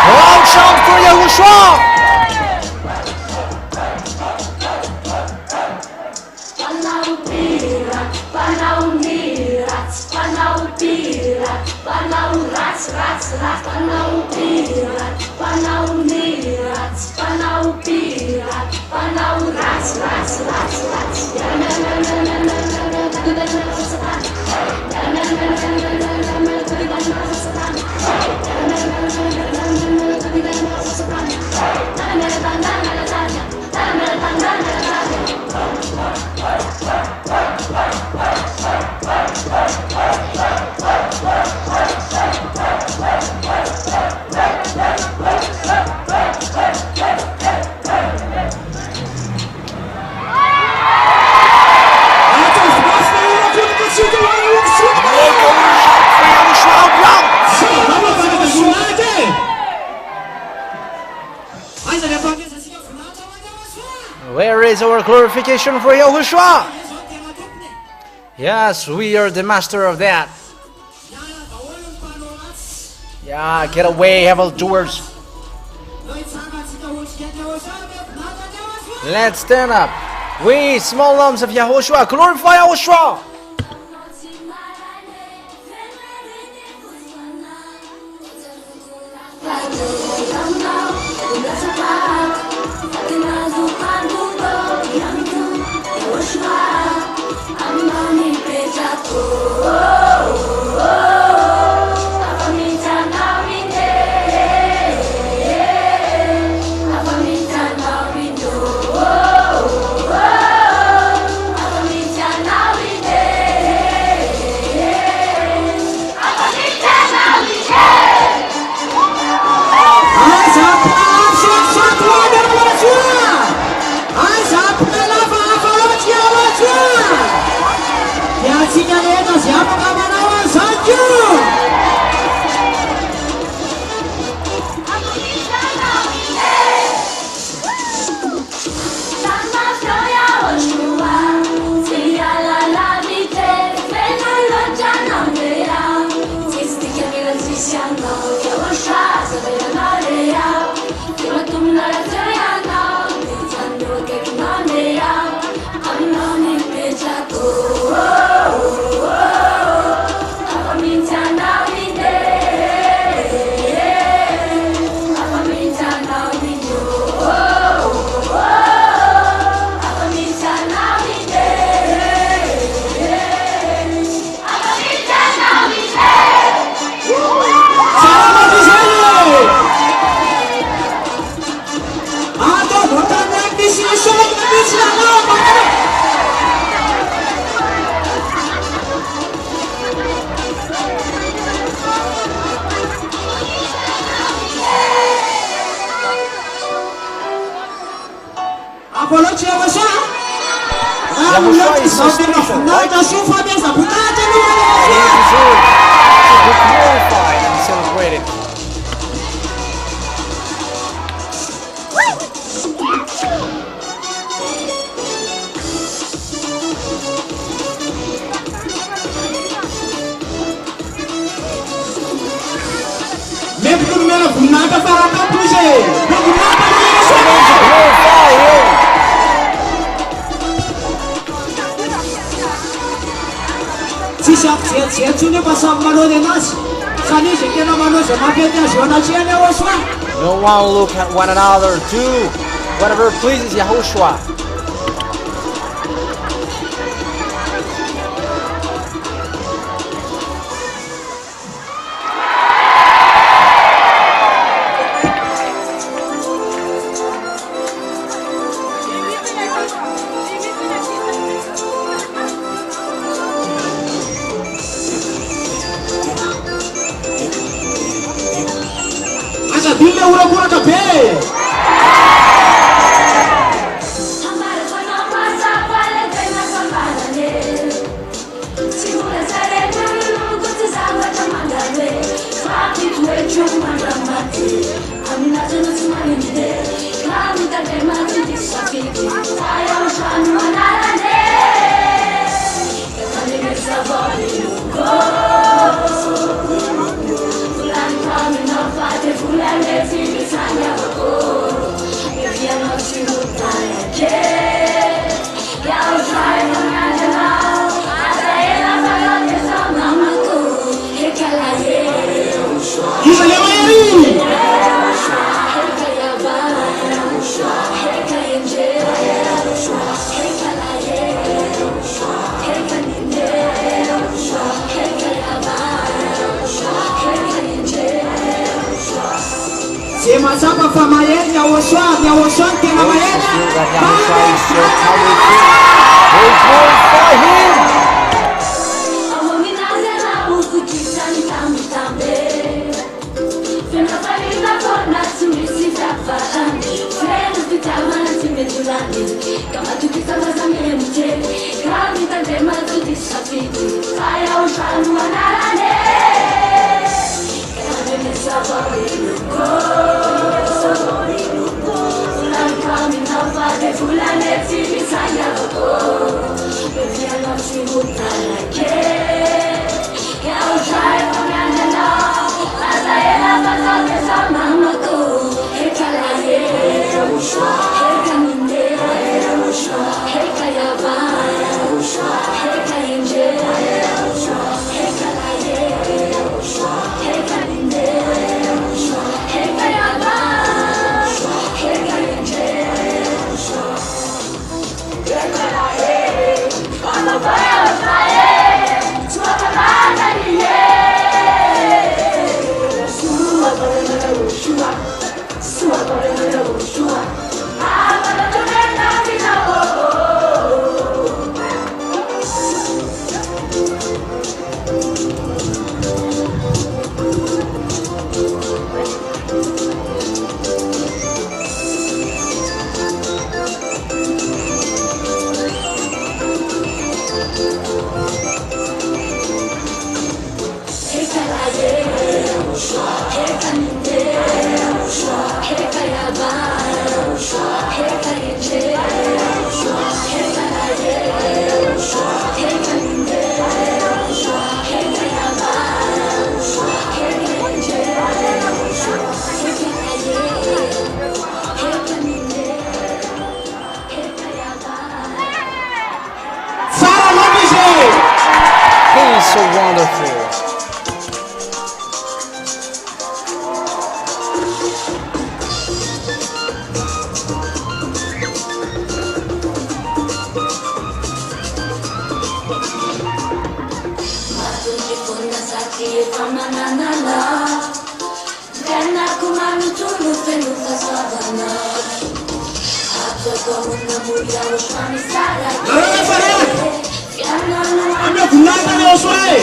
Loud shout for Yahushua! Where is our glorification for Yahushua? Yes, we are the master of that. Yeah, get away, evildoers. Let's stand up. We, small lambs of Yahushua, glorify Yahushua. Yahushua is so special, right? He deserves to be glorified and celebrated. Glorify Him. No one look at one another. Do whatever pleases Yahushua. Fulane futuro feliz da sua dona. Até como na mulher os mames Anda kunaka ni oswae.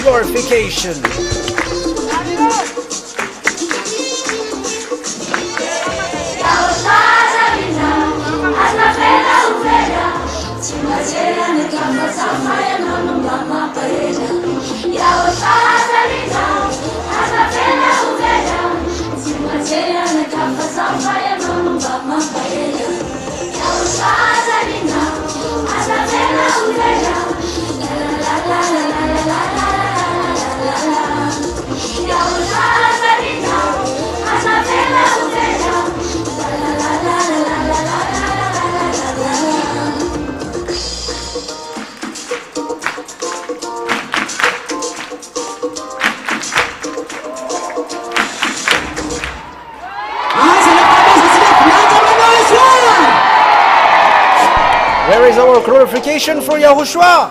Glorification. Where is our glorification for Yahushua?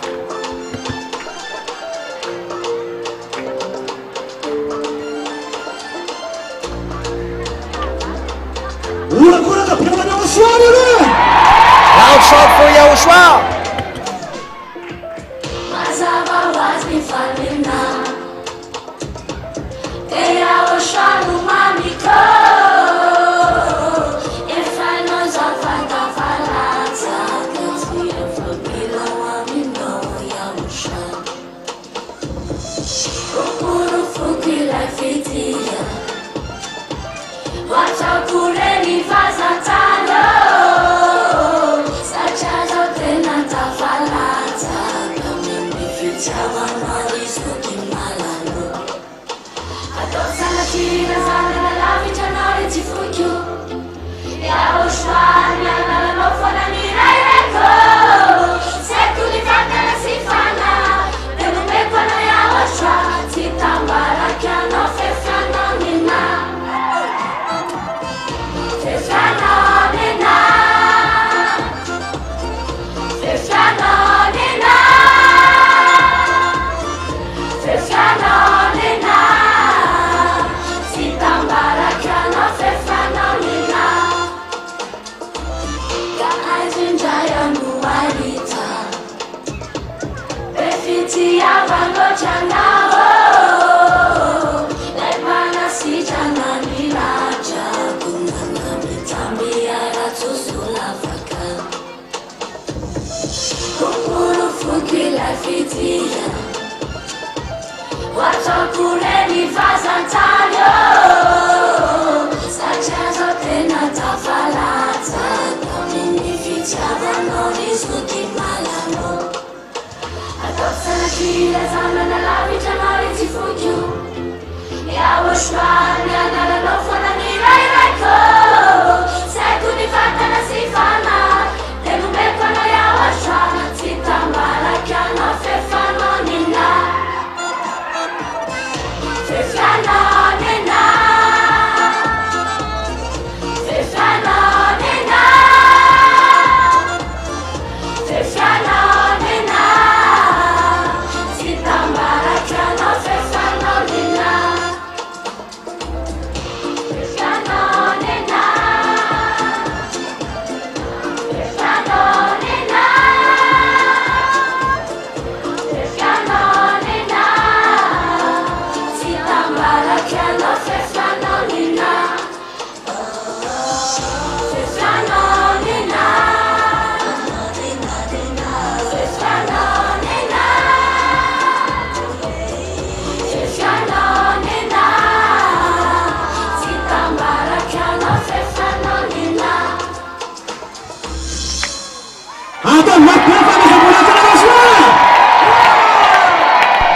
Loud shout for Yahushua! Sei tu di fatta la si fa na, te non becco noi a washa, si tambara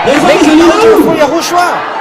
Make an altar for Yahushua.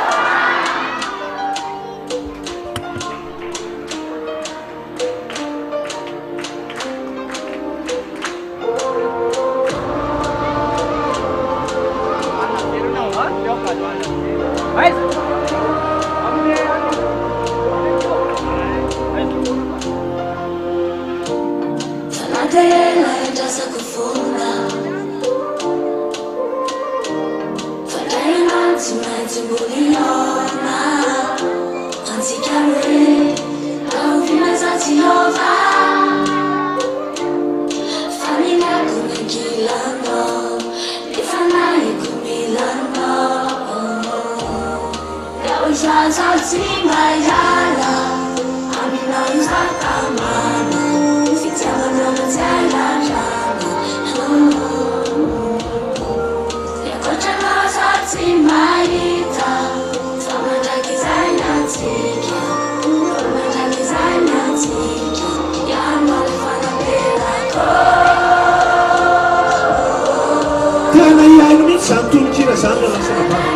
Tena iaino mihitsy zany tononkira zany no lasana bava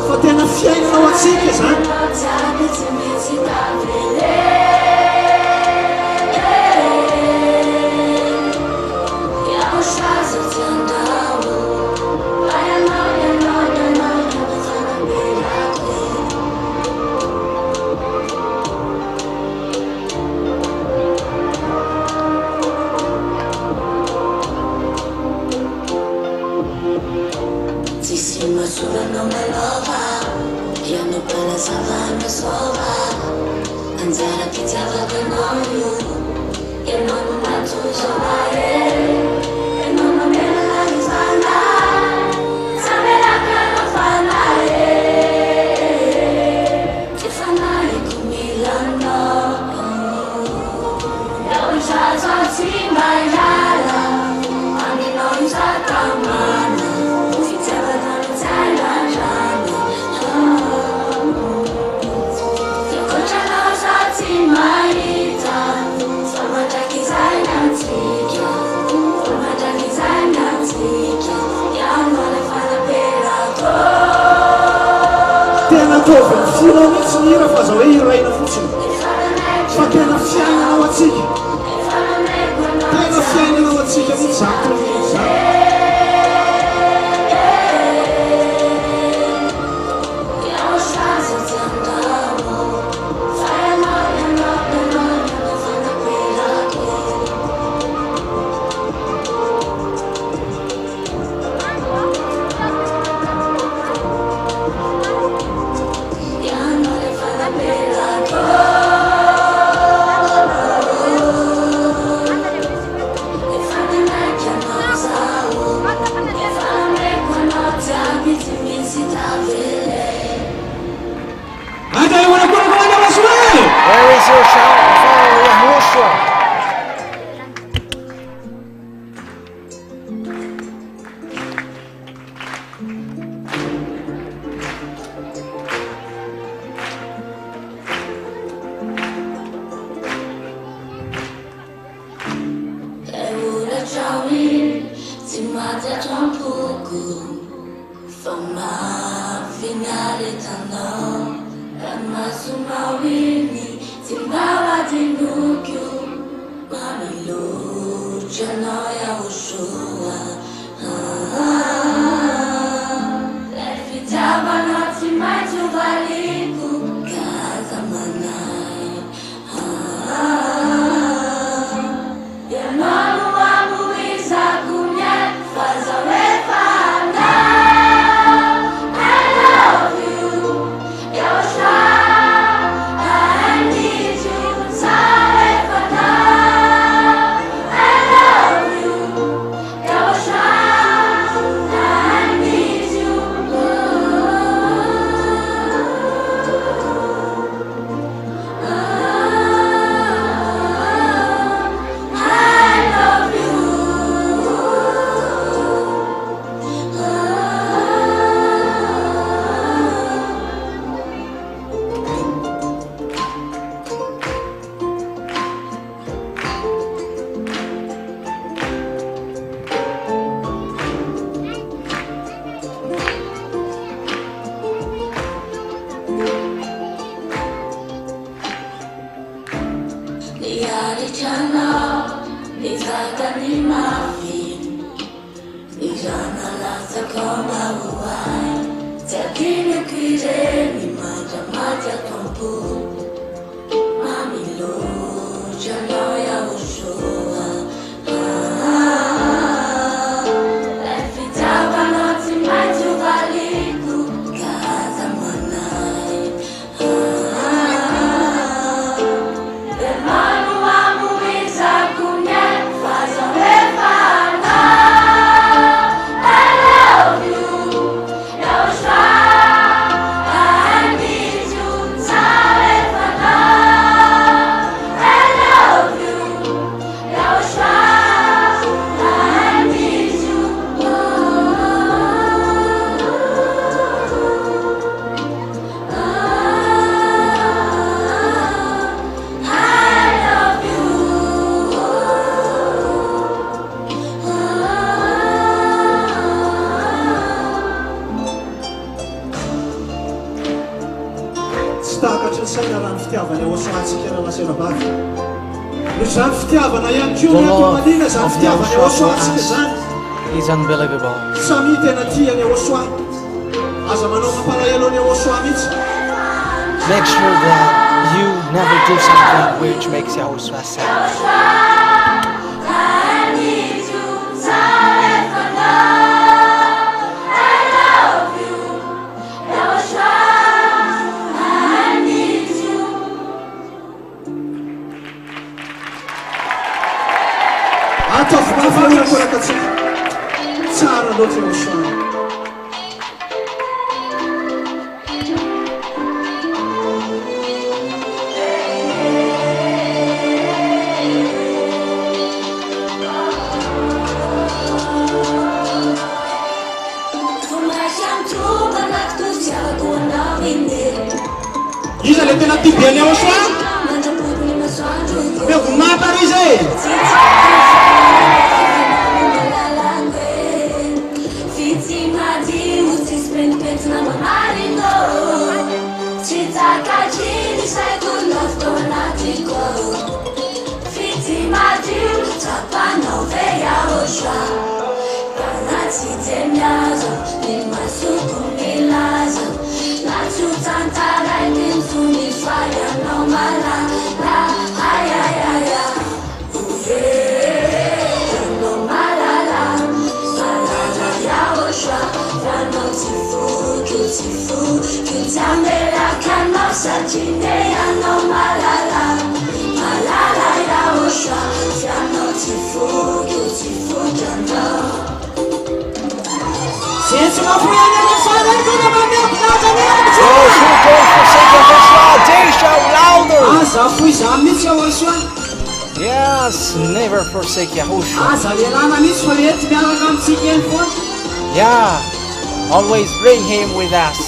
fa tena fiainanao atsika zany tena filo mihitsy ny hira fa aza hoe iraina fotsiny fa tena fiainanao atsika tena fiainanao atsika mihitsy zany tononkira zany Where is your shout for Yahushua? Yahushua Irana lasa kama uwai Takini kireni mata tompu Mamilo janoya ushua Lefitaba noti maitu valiku Kaza manai Demanu amu isa kunye Fazo refana Takatry ny saina raha ny fitiavana eo asoantsika raha maserabaka. Izany fitiavana ihany koa ny akomanina izany fitiavana eo asoantsika zany. It's unbelievable. Samy tena tiany eo asoa. Aza manao mampalahelo ny eo asoa mihitsy. Make sure that you never do something which makes Yahushua sad. Ataovy mahafahoana korakatsika. Tsara loatra eo asoa. Iza le tena tibiany eo asoa? Meo vomata ry izy e! Since my friend and my father gonna be milk Those who don't forsake Yahushua, they shall louder. Aza fui zany mihitsy eo asoa. Yes, never forsake Yahushua. Aza lialana mihitsy fa ety miaraka amintsika eny foana. Yeah, always bring him with us.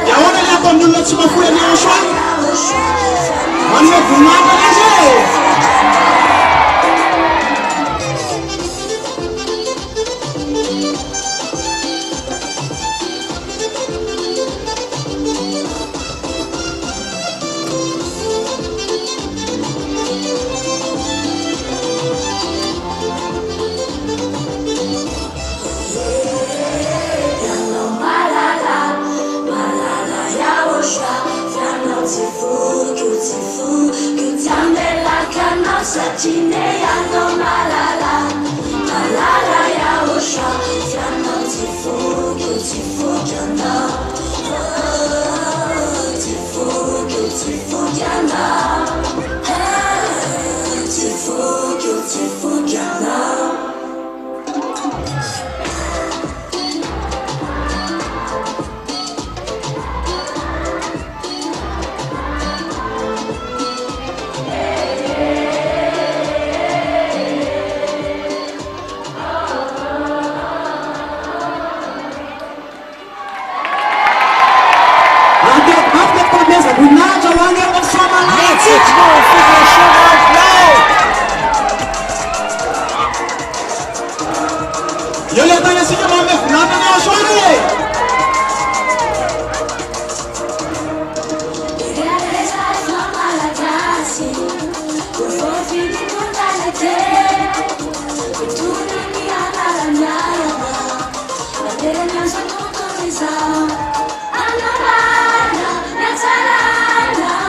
Yaona le atao amin'olona tsy mafoy any eo asoa. Manome vomata izy e! Tifu, ame volana ny azo any e